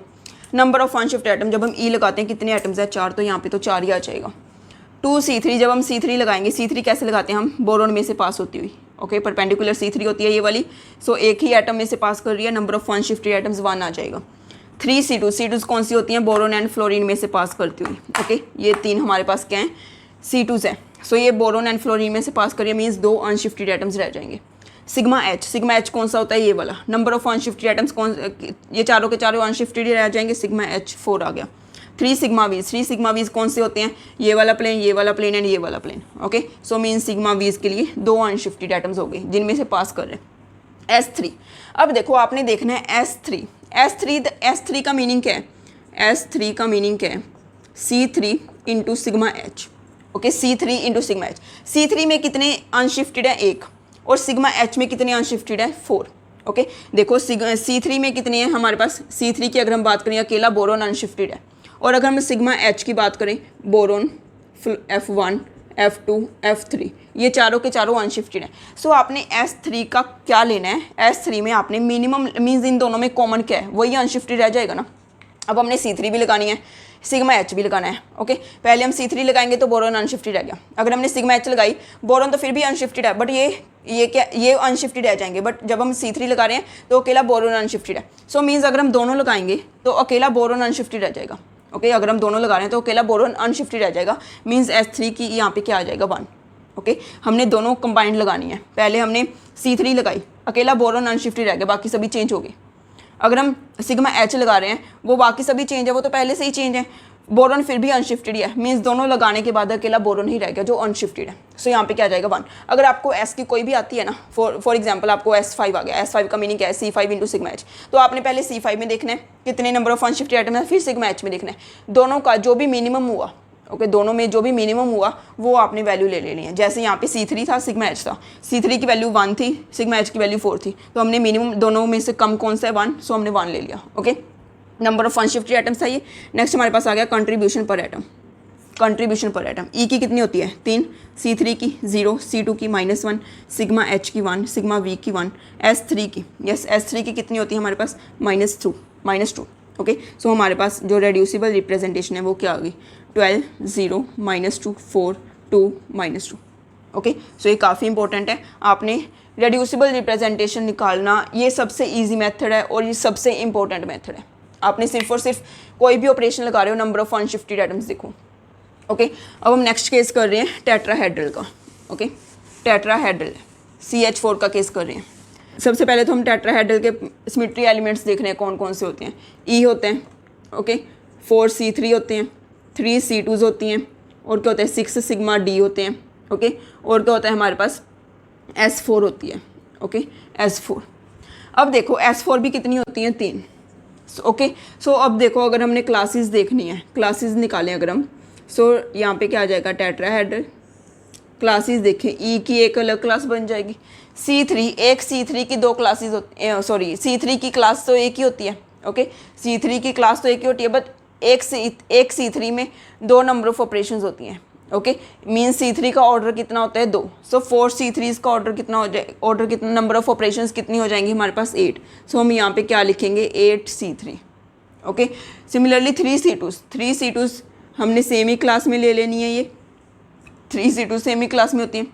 नंबर ऑफ अनशिफ्टेड एटम, जब हम E लगाते हैं कितने एटम्स है 4, तो यहाँ पे तो 4 ही आ जाएगा। 2C3 जब हम C3 लगाएंगे, C3 कैसे लगाते हैं हम, बोरोन में से पास होती हुई। ओके परपेंडिकुलर C3 होती है ये वाली, सो एक ही एटम में से पास कर रही है, नंबर ऑफ अनशिफ्टेड एटम्स 1 आ जाएगा। 3C2 कौन सी होती हैं, बोरोन एंड फ्लोरीन में से पास करती हुई। ओके ये 3 हमारे पास क्या हैं, C2s है। सो ये बोरोन एंड फ्लोरीन में से पास करिए, मीन्स 2 अनशिफ्टेड एटम्स रह जाएंगे। सिग्मा H कौन सा होता है, ये वाला। नंबर ऑफ अनशिफ्टेड एटम्स कौन, ये चारों के चारों अनशिफ्टेड ही रह जाएंगे, सिग्मा H 4 आ गया। 3 सिग्मा वीज कौन से होते हैं, ये वाला प्लेन एंड ये वाला plane. Okay so mean sigma v's के लिए 2 अनशिफ्टेड एटम्स हो गए जिनमें से पास कर रहे हैं। S3 अब देखो आपने देखना है S3 का मीनिंग क्या है, S3 का मीनिंग क्या है, C3 into sigma H। Okay C3 into sigma H। C3 में कितने अनशिफ्टेड है 1, और सिग्मा H में कितने अनशिफ्टेड है 4। ओके देखो C3 में कितने हैं हमारे पास, C3 की अगर हम बात करें अकेला बोरोन अनशिफ्टेड है, और अगर हम सिग्मा H की बात करें, बोरोन F1 F2 F3 ये चारों के चारों अनशिफ्टेड हैं। सो आपने S3 का क्या लेना है, S3 में आपने मिनिमम मीन्स इन दोनों में कॉमन क्या है, वही अनशिफ्टेड रह जाएगा ना। अब हमने C3 भी लगानी है, सिग्मा H भी लगाना है। ओके पहले हम C3 लगाएंगे तो बोरोन अनशिफ्टेड रह गया, अगर हमने सिग्मा H लगाई, बोरोन तो फिर भी अनशिफ्टेड है, बट ये अनशिफ्टेड रह जाएंगे, बट जब हम C3 लगा रहे हैं तो अकेला बोरोन अनशिफ्टेड है। सो मीन्स अगर हम दोनों लगाएंगे तो अकेला बोरोन अनशिफ्टेड रह जाएगा। ओके अगर हम दोनों लगा रहे हैं तो अकेला बोरोन अनशिफ्टेड रह जाएगा, मीन्स S3 की यहाँ पे क्या आ जाएगा 1। ओके हमने दोनों कंबाइंड लगानी है, पहले हमने C3 लगाई, अकेला बोरोन अनशिफ्टेड रह गया, बाकी सभी चेंज हो गए। अगर हम सिग्मा H लगा रहे हैं, वो बाकी सभी चेंज है, वो तो पहले से ही चेंज है, बोरोन फिर भी अनशिफ्टेड ही है, मीन्स दोनों लगाने के बाद अकेला बोरोन ही रह गया जो अनशिफ्टेड है। सो यहाँ पे क्या आ जाएगा 1। अगर आपको S की कोई भी आती है ना, फॉर एग्जांपल आपको S5 आ गया, S5 का मीनिंग क्या है, C5 इंटू सिग्मा H, तो आपने पहले C5 में देखना है कितने नंबर ऑफ अनशिफ्टेड एटम है, फिर सिग्मा H में देखना है, दोनों का जो भी मिनिमम हुआ। ओके दोनों में जो भी मिनिमम हुआ वो आपने वैल्यू ले लेनी है। जैसे यहाँ पे C3 था, सिग्मा H था, C3 की वैल्यू 1 थी, सिग्मा H की वैल्यू 4 थी, तो हमने मिनिमम दोनों में से कम कौन सा है 1, सो हमने 1 ले लिया। Okay number of unshifted atoms था ये। नेक्स्ट हमारे पास आ गया कंट्रीब्यूशन पर एटम। E की कितनी होती है 3, C3 की 0, C2 की -1, सिग्मा H की 1, सिग्मा V की 1, S3 की S3 की कितनी होती है हमारे पास -2। ओके सो हमारे पास जो रेड्यूसिबल रिप्रेजेंटेशन है वो क्या आ गई 12 0 -2 4 2 -2। ओके सो ये काफ़ी इंपॉर्टेंट है, आपने रेड्यूसिबल रिप्रेजेंटेशन निकालना ये सबसे ईजी मेथड है और ये सबसे इंपॉर्टेंट मेथड है। आपने सिर्फ और सिर्फ कोई भी ऑपरेशन लगा रहे हो, नंबर ऑफ अनशिफ्टेड एटम्स देखो। ओके अब हम नेक्स्ट केस कर रहे हैं टेट्राहेड्रल का। ओके टेट्राहेड्रल CH4 का केस कर रहे हैं। सबसे पहले तो हम टेट्राहेड्रल के सिमेट्री एलिमेंट्स देख रहे हैं कौन कौन से होते हैं। E होते हैं, ओके 4C3 होते हैं, 3C2s होती हैं, और क्या होता है 6 सिग्मा D होते हैं। ओके और क्या होता है हमारे पास S4 होती है। Okay S4। अब देखो S4 भी कितनी होती हैं 3। ओके सो अब देखो अगर हमने क्लासेस देखनी है, क्लासेस निकालें अगर हम, सो यहाँ पे क्या आ जाएगा टेट्राहेड्रल क्लासेस देखें, E की एक अलग क्लास बन जाएगी। C3 की 2 क्लासेस होती हैं, सॉरी C3 की क्लास तो एक ही होती है। ओके C3 की क्लास तो एक ही होती है, बट एक C3 में 2 नंबर ऑफ ऑपरेशंस होती हैं। ओके मीन C3 का ऑर्डर कितना होता है 2, सो 4C3 का ऑर्डर कितना हो जाए, ऑर्डर कितना नंबर ऑफ ऑपरेशंस कितनी हो जाएंगी हमारे पास 8। सो हम यहाँ पे क्या लिखेंगे 8C3। ओके सिमिलरली 3C2s हमने सेम ही क्लास में ले लेनी है, ये 3C2 सेम ही क्लास में होती हैं।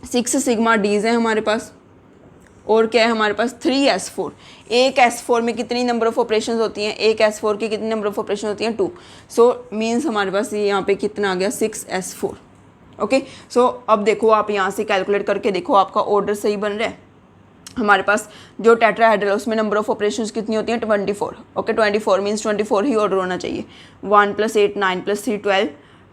6 सिग्मा Ds है हमारे पास, और क्या है हमारे पास 3S4। एक S4 में कितनी नंबर ऑफ ऑपरेशंस होती हैं, एक S4 की कितनी नंबर ऑफ ऑपरेशन होती हैं 2। सो मीन्स हमारे पास ये यहाँ पे कितना आ गया 6S4। ओके सो अब देखो आप यहाँ से कैलकुलेट करके देखो आपका ऑर्डर सही बन रहा है। हमारे पास जो टेट्राहेड्रल है उसमें नंबर ऑफ ऑपरेशंस कितनी होती हैं 24। ओके 24 मीन्स 24 ही ऑर्डर होना चाहिए। 1 + 8 9 + 3 12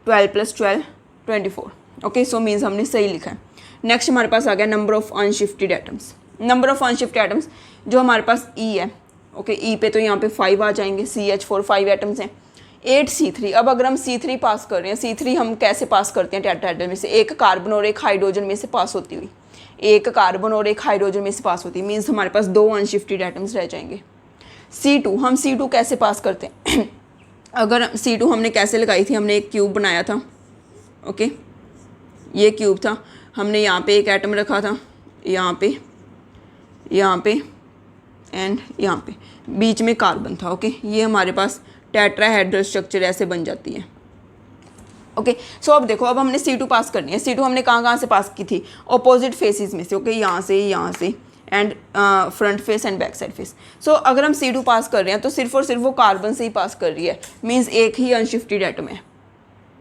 12 + 12 24। ओके सो मीन्स हमने सही लिखा है। नेक्स्ट हमारे पास आ गया number of unshifted atoms. Number of unshifted atoms जो हमारे पास E है, ओके E पे तो यहाँ पे 5 आ जाएंगे, CH4 5 एटम्स हैं। 8C3। अब अगर हम C3 पास कर रहे हैं, C3 हम कैसे पास करते हैं टेट्राहेड्रल में से, एक कार्बन और एक हाइड्रोजन में से पास होती हुई, एक कार्बन और एक हाइड्रोजन में से पास होती है, मीन्स हमारे पास 2 अनशिफ्टेड एटम्स रह जाएंगे। C2, हम C2 कैसे पास करते हैं अगर C2 हमने कैसे लगाई थी, हमने एक क्यूब बनाया था, ओके, ये क्यूब था, हमने यहाँ पे एक एटम रखा था, यहाँ पे एंड यहाँ पे, बीच में कार्बन था, ओके, ये हमारे पास टेट्राहेड्रल स्ट्रक्चर ऐसे बन जाती है, ओके। सो अब देखो, अब हमने C2 पास करनी है। C2 हमने कहाँ से पास की थी, ऑपोजिट फेसेस में से, ओके, यहाँ से and front face and back side face. So अगर हम C2 पास कर रहे हैं तो सिर्फ और सिर्फ वो कार्बन से ही पास कर रही है, मीन्स एक ही अनशिफ्टेड एटम है,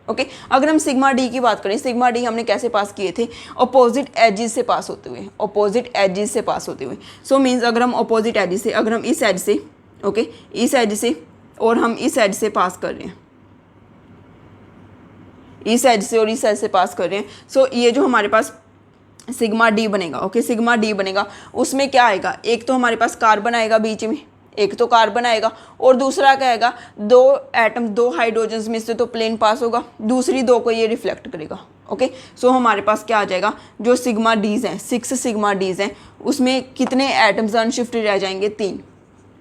ओके। अगर हम सिग्मा डी की बात करें, सिग्मा डी हमने कैसे पास किए थे, ऑपोजिट एजेस से पास होते हुए, ऑपोजिट एजेस से पास होते हुए। सो मीन्स अगर हम ऑपोजिट एजेस से, अगर हम इस एज से, ओके, इस एज से और हम इस एज से पास कर रहे हैं, इस एज से और इस एज से पास कर रहे हैं, सो ये जो हमारे पास सिग्मा डी बनेगा, ओके, सिग्मा डी बनेगा, उसमें क्या आएगा, एक तो हमारे पास कार्बन आएगा बीच में, एक तो कार्बन आएगा और दूसरा क्या आएगा, 2 एटम 2 हाइड्रोजन्स में से तो प्लेन पास होगा, दूसरी 2 को ये रिफ्लेक्ट करेगा, ओके। सो हमारे पास क्या आ जाएगा, जो सिग्मा डीज हैं, 6 सिग्मा डीज हैं, उसमें कितने एटम्स अनशिफ्टेड रह जाएंगे, 3,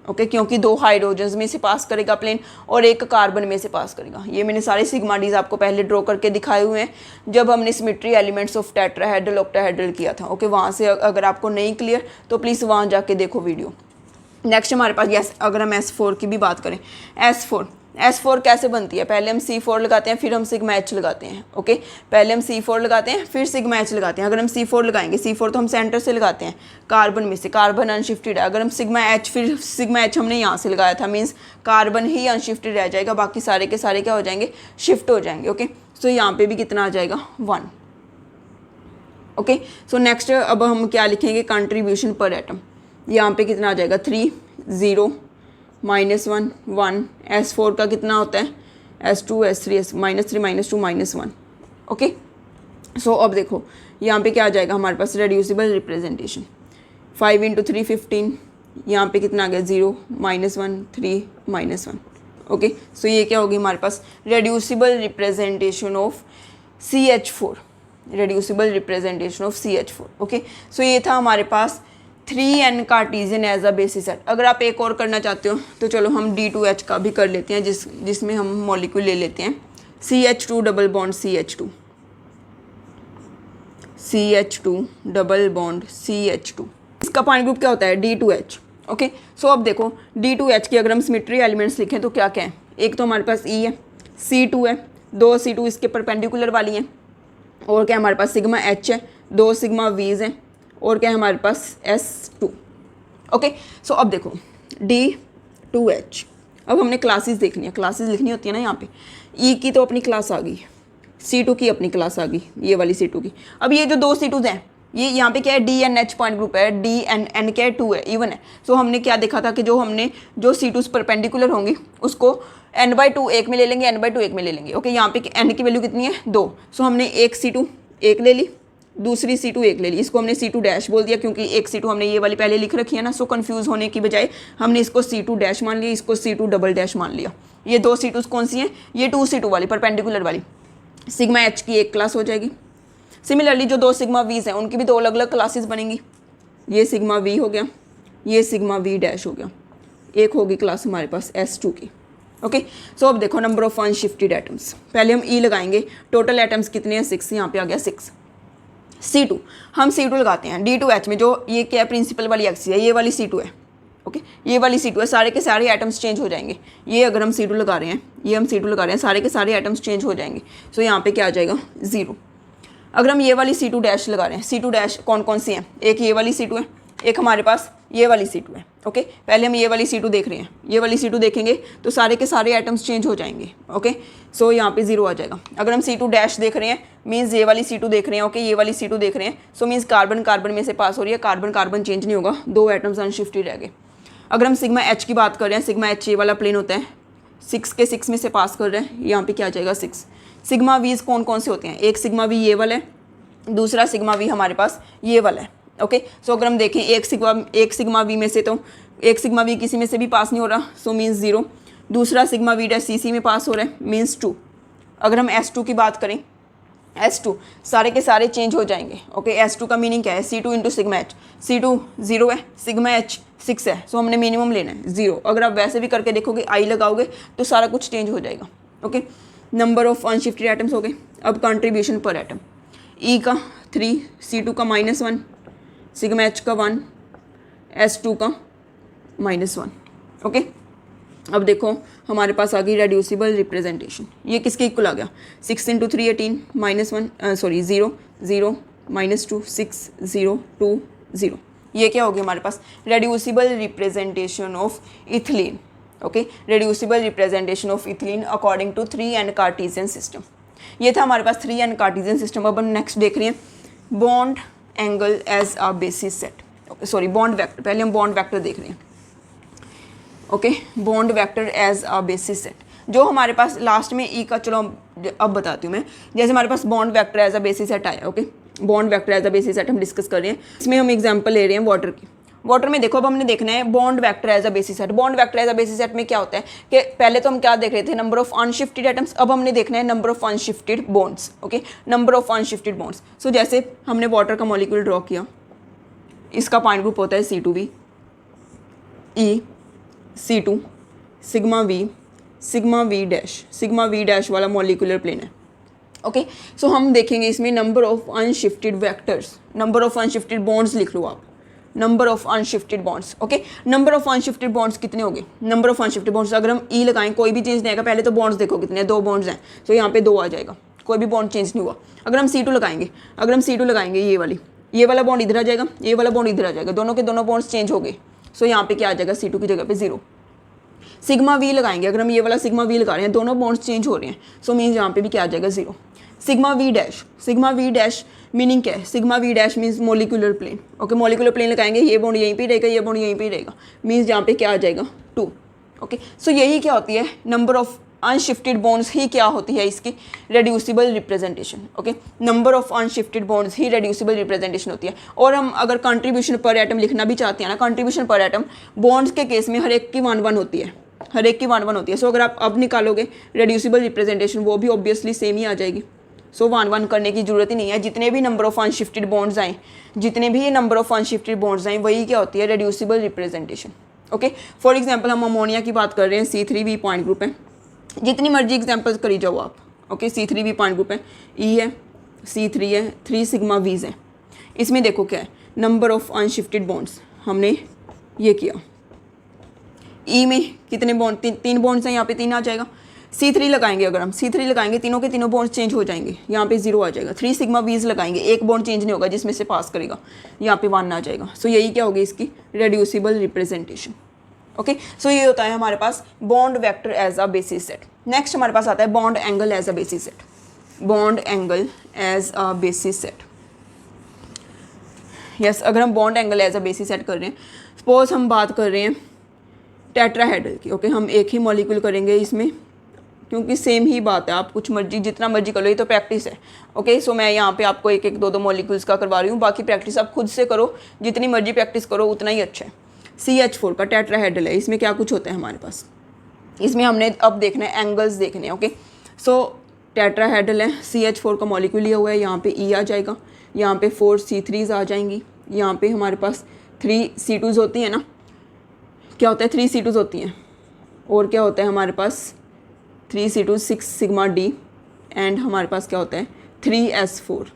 ओके, क्योंकि 2 हाइड्रोजन्स में से पास करेगा प्लेन और एक कार्बन में से पास करेगा। ये मैंने सारे सिग्मा डीज आपको पहले ड्रॉ करके दिखाए हुए हैं जब हमने symmetry elements of tetrahedral octahedral किया था, ओके। वहाँ से अगर आपको नहीं क्लियर तो प्लीज़ वहाँ जाके देखो वीडियो। नेक्स्ट हमारे पास यस, अगर हम S4 की भी बात करें, S4 कैसे बनती है, पहले हम C4 लगाते हैं, फिर हम सिग्मा H लगाते हैं, ओके, पहले हम C4 लगाते हैं, फिर सिग्मा H लगाते हैं। अगर हम C4 लगाएंगे, C4 तो हम सेंटर से लगाते हैं, कार्बन में से, कार्बन अनशिफ्टेड है। अगर हम सिग्मा H, फिर सिग्मा H हमने यहाँ से लगाया था, मीन्स कार्बन ही अनशिफ्टेड रह जाएगा, बाकी सारे के सारे क्या हो जाएंगे, शिफ्ट हो जाएंगे, ओके। सो यहाँ पे भी कितना आ जाएगा, 1, ओके। सो नेक्स्ट अब हम क्या लिखेंगे, कंट्रीब्यूशन पर एटम, यहाँ पे कितना आ जाएगा, 3, 0, -1, 1। S4 का कितना होता है, S2, S3, -3, -2, -1, ओके। सो अब देखो यहाँ पे क्या आ जाएगा हमारे पास, रेड्यूसिबल रिप्रेजेंटेशन, 5 × 3 15, यहाँ पे कितना आ गया, 0, -1, 3, -1, ओके। सो ये क्या होगी हमारे पास, reducible representation of CH4, reducible representation of CH4, okay. So ये था हमारे पास 3n Cartesian as a basis set. अगर आप एक और करना चाहते हो तो चलो हम D2H का भी कर लेते हैं, जिसमें हम मॉलिक्यूल ले लेते हैं, CH2 double bond CH2, CH2 double bond CH2, इसका पॉइंट ग्रुप क्या होता है, D2H, ओके। सो अब देखो D2H की अगर हम सिमेट्री एलिमेंट्स लिखें तो क्या क्या है, एक तो हमारे पास E है, C2 है, 2 C2 इसके परपेंडिकुलर वाली हैं, और क्या हमारे पास सिग्मा H है, 2 सिग्मा V's हैं, और क्या है हमारे पास S2, ओके। सो अब देखो D2H, अब हमने क्लासेस देखनी है, क्लासेस लिखनी होती है ना, यहाँ पे E की तो अपनी क्लास आ गई, C2 की अपनी क्लास आ गई, ये वाली C2 की। अब ये जो 2 C2s हैं, ये यहाँ पे क्या है, DNH पॉइंट ग्रुप है, DN क्या है, 2 है, इवन है। सो हमने क्या देखा था कि जो C2s परपेंडिकुलर होंगी उसको n/2 एक में ले लेंगे, n/2 एक में ले लेंगे, ओके। यहाँ पे n की वैल्यू कितनी है, 2। सो हमने एक C2 एक ले ली, दूसरी C2 एक ले ली, इसको हमने C2 डैश बोल दिया क्योंकि एक C2 हमने ये वाली पहले लिख रखी है ना। सो कंफ्यूज होने की बजाय हमने इसको C2 डैश मान लिया, इसको C2 डबल डैश मान लिया। ये 2 C2s कौन सी हैं, ये 2 C2 वाली परपेंडिकुलर वाली, सिग्मा H की एक क्लास हो जाएगी। सिमिलरली जो 2 सिग्मा V's हैं उनकी भी 2 अलग अलग क्लासेस बनेंगी, ये सिग्मा V हो गया, ये सिग्मा V डैश हो गया, एक होगी क्लास हमारे पास S2 की, ओके। सो अब देखो नंबर ऑफ अनशिफ्टेड एटम्स, पहले हम E लगाएंगे, टोटल एटम्स कितने हैं, 6, यहाँ पे आ गया 6। C2 हम C2 लगाते हैं, D2H में जो ये क्या है, प्रिंसिपल वाली एक्सिस है, ये वाली C2 है, ओके, ये वाली C2 है, सारे के सारे एटम्स चेंज हो जाएंगे। ये अगर हम C2 लगा रहे हैं, ये हम C2 लगा रहे हैं, सारे के सारे एटम्स चेंज हो जाएंगे। सो यहाँ पे क्या आ जाएगा, 0। अगर हम ये वाली C2 डैश लगा रहे हैं, C2 डैश कौन कौन सी हैं, एक ये वाली C2 है, एक हमारे पास ये वाली C2 है, ओके। पहले हम ये वाली C2 देख रहे हैं, ये वाली C2 देखेंगे तो सारे के सारे एटम्स चेंज हो जाएंगे, ओके। सो यहाँ पे 0 आ जाएगा। अगर हम C2 डैश देख रहे हैं, मीन्स ये वाली C2 देख रहे हैं, ओके, ये वाली C2 देख रहे हैं, सो मीन्स कार्बन कार्बन में से पास हो रही है, कार्बन कार्बन चेंज नहीं होगा, 2 एटम्स अनशिफ्टेड रह गए। अगर हम सिग्मा H की बात कर रहे हैं, सिग्मा H ये वाला प्लेन होता है, 6 के 6 में से पास कर रहे हैं, यहाँ पे क्या आ जाएगा 6। सिग्मा V's कौन कौन से होते हैं, एक सिग्मा V ये वाला है, दूसरा सिग्मा V हमारे पास ये वाला है, ओके। सो अगर हम देखें एक सिग्मा V में से तो एक सिग्मा V किसी में से भी पास नहीं हो रहा, सो मीन्स 0। दूसरा सिग्मा वी डैश सी सी में पास हो रहा है मीन्स 2। अगर हम S2 की बात करें, S2 सारे के सारे चेंज हो जाएंगे। ओके, S2 का मीनिंग क्या है, C2 into sigma H. C2 0 है, सिग्मा एच 6 है, सो हमने मिनिमम लेना है 0। अगर आप वैसे भी करके देखोगे I लगाओगे तो सारा कुछ चेंज हो जाएगा। Okay, number of unshifted atoms हो गए। अब कंट्रीब्यूशन पर एटम, E का 3, C2 का -1, सिग्मा एच का 1, S2 का -1। ओके, अब देखो हमारे पास आ गई रेड्यूसिबल रिप्रेजेंटेशन। ये किसके इक्वल आ गया, 6 इंटू 3 18, -1 0 -2 6 0 2 0। ये क्या हो गया हमारे पास, reducible representation of ethylene. Okay, reducible representation of ethylene according to 3n Cartesian system. ये था हमारे पास 3n कार्टेशियन सिस्टम। अब हम नेक्स्ट देख रहे हैं bond angle as a basis set. Okay sorry, bond vector, पहले हम बॉन्ड वेक्टर देख रहे हैं। Okay, bond vector as a basis set, जो हमारे पास लास्ट में ई का, चलो अब बताती हूँ मैं। जैसे हमारे पास bond vector as a basis set आया, okay, bond vector as a basis set हम डिस्कस कर रहे हैं। इसमें हम एग्जांपल ले रहे हैं वाटर की। वाटर में देखो, अब हमने देखना है bond vector as a basis set. Bond vector as a basis set में क्या होता है कि पहले तो हम क्या देख रहे थे, नंबर ऑफ अनशिफ्टेड एटम्स। अब हमने देखना है number of unshifted bonds. Okay, number of unshifted bonds. So जैसे हमने वाटर का मॉलिक्यूल ड्रॉ किया, इसका पॉइंट ग्रुप होता है C2V, E C2 sigma we dash वाला मॉलिक्यूलर प्लेन है। ओके, सो हम देखेंगे इसमें number of unshifted vectors, number of unshifted bonds लिख लो आप, number of unshifted bonds. Okay, number of unshifted bonds कितने हो गए, नंबर ऑफ अनशिफ्टेड बॉन्ड्स अगर हम ई लगाएं कोई भी चेंज नहीं आएगा। पहले तो बॉन्ड्स देखो कितने, 2 बॉन्ड्स हैं, तो यहाँ पे 2 आ जाएगा, कोई भी बॉन्ड चेंज नहीं हुआ। अगर हम C2 लगाएंगे, ये वाला बॉन्ड इधर आ जाएगा, ये वाला बॉन्ड इधर आ जाएगा, दोनों के दोनों बॉन्ड्स चेंज हो गए। सो यहाँ पे क्या आ जाएगा, C2 की जगह पे 0। सिग्मा वी लगाएंगे, अगर हम ये वाला सिग्मा वी लगा रहे हैं, दोनों बॉन्ड्स चेंज हो रहे हैं, सो मीन्स यहाँ पे भी क्या आ जाएगा 0। सिग्मा वी डैश मीनिंग क्या है, sigma we dash means molecular plane. Okay, molecular plane लगाएंगे, ये बॉन्ड यहीं पे रहेगा, ये बॉन्ड यहीं पे रहेगा, मीन्स यहाँ पे क्या आ जाएगा 2। ओके, सो यही क्या होती है, नंबर ऑफ अनशिफ्टेड बॉन्ड्स ही क्या होती है इसकी reducible representation. Okay, number of unshifted bonds ही रेड्यूसिबल रिप्रेजेंटेशन होती है। और हम अगर कंट्रीब्यूशन पर एटम लिखना भी चाहते हैं ना, कंट्रीब्यूशन पर एटम बॉन्ड्स के केस में हर एक की 1 होती है, हर एक की 1 होती है। सो अगर आप अब निकालोगे रेड्यूसिबल रिप्रेजेंटेशन, वो भी ऑब्वियसली सेम ही आ जाएगी। सो 1 करने की जरूरत ही नहीं है। जितने भी नंबर ऑफ अनशिफ्टेड बॉन्ड्स आए, वही क्या होती है, reducible representation. Okay, for example हम अमोनिया की बात कर रहे हैं, C3V पॉइंट ग्रुप है, जितनी मर्जी एग्जांपल्स करी जाओ आप। ओके, C3V पॉइंट ग्रुप है, E है, C3 है, 3 सिग्मा वीज है। इसमें देखो क्या है, नंबर ऑफ अनशिफ्टेड बॉन्ड्स हमने ये किया। ई में कितने बॉन्ड, 3 बॉन्ड्स हैं, यहाँ पे 3 आ जाएगा। C3 लगाएंगे, अगर हम C3 लगाएंगे, तीनों के तीनों बॉन्ड्स चेंज हो जाएंगे, यहाँ पे 0 आ जाएगा। 3 सिग्मा वीज लगाएंगे, एक बॉन्ड चेंज नहीं होगा जिसमें से पास करेगा, यहाँ पे 1 आ जाएगा। सो यही क्या होगी इसकी रेड्यूसिबल रिप्रेजेंटेशन। ओके, सो ये होता है हमारे पास bond vector as a basis set. Next हमारे पास आता है bond angle as a basis set. Bond angle as a basis set, yes, अगर हम bond angle as a basis set कर रहे हैं, सपोज हम बात कर रहे हैं टेट्राहेड्रल की। ओके, हम एक ही मॉलिक्यूल करेंगे इसमें, क्योंकि सेम ही बात है, आप कुछ मर्जी जितना मर्जी कर लो, ये तो प्रैक्टिस है। ओके, सो मैं यहाँ पे आपको 1-1 2-2 मॉलिक्यूल्स का करवा रही हूँ, बाकी प्रैक्टिस आप खुद से करो, जितनी मर्जी प्रैक्टिस करो उतना ही अच्छा है। CH4 का टेट्राहेड्रल है, इसमें क्या कुछ होता है हमारे पास, इसमें हमने अब देखना है एंगल्स देखने हैं। ओके, सो टेट्राहेड्रल है, CH4 का मॉलिक्यूल लिया हुआ है, यहाँ पे E आ जाएगा, यहाँ पे 4 C3s आ जाएंगी, यहाँ पे हमारे पास 3 C2s होती हैं ना, क्या होता है 3 C2s होती हैं, और क्या होता है हमारे पास 3 C2 6 सिग्मा D, एंड हमारे पास क्या होता है 3S4।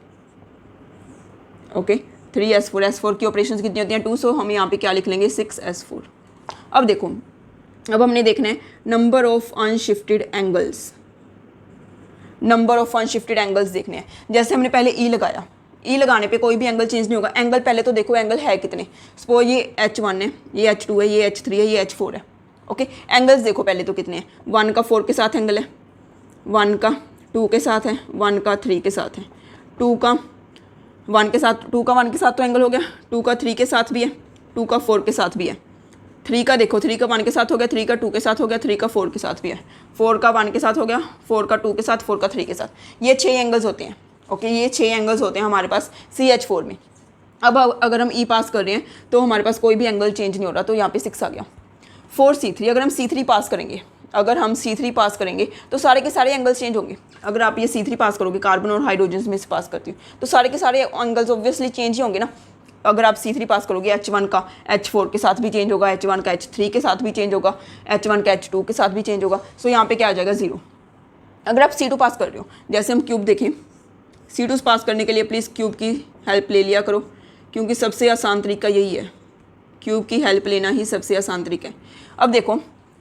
ओके, 3S4 की ऑपरेशंस कितनी होती हैं 2, सो हम यहाँ पे क्या लिख लेंगे 6S4। अब देखो, अब हमने देखना है नंबर ऑफ अनशिफ्टेड एंगल्स, देखने हैं। जैसे हमने पहले E लगाया, E लगाने पे कोई भी एंगल चेंज नहीं होगा। एंगल पहले तो देखो एंगल है कितने, सपोज ये H1 है, ये H2 है, ये H3 है, ये H4 है। ओके, एंगल्स देखो पहले तो कितने हैं, 1 का 4 के साथ एंगल है, 1 का 2 के साथ है, 1 का 3 के साथ है, 2 का 1 के साथ तो एंगल हो गया, 2 का 3 के साथ भी है, 2 का 4 के साथ भी है, 3 का देखो 3 का 1 के साथ हो गया, 3 का 2 के साथ हो गया, 3 का 4 के साथ भी है, 4 का 1 के साथ हो गया, 4 का 2 के साथ, 4 का 3 के साथ। ये 6 एंगल्स होते हैं। ओके, ये 6 एंगल्स होते हैं हमारे पास CH4 में। अब अगर हम E पास कर रहे हैं तो हमारे पास कोई भी एंगल चेंज नहीं हो रहा, तो यहाँ पे 6 आ गया। 4 C3, अगर हम C3 पास करेंगे, अगर हम C3 पास करेंगे तो सारे के सारे एंगल्स चेंज होंगे। अगर आप ये C3 पास करोगे, कार्बन और हाइड्रोजन में से पास करती हूँ, तो सारे के सारे एंगल्स ऑब्वियसली चेंज ही होंगे ना। अगर आप C3 पास करोगे, H1 का H4 के साथ भी चेंज होगा, H1 का H3 के साथ भी चेंज होगा, H1 का H2 के साथ भी चेंज होगा। सो यहाँ पे क्या आ जाएगा 0। अगर आप C2 पास कर रहे हो, जैसे हम क्यूब देखें, C2 पास करने के लिए प्लीज़ क्यूब की हेल्प ले लिया करो, क्योंकि सबसे आसान तरीका यही है, क्यूब की हेल्प लेना ही सबसे आसान तरीका है। अब देखो,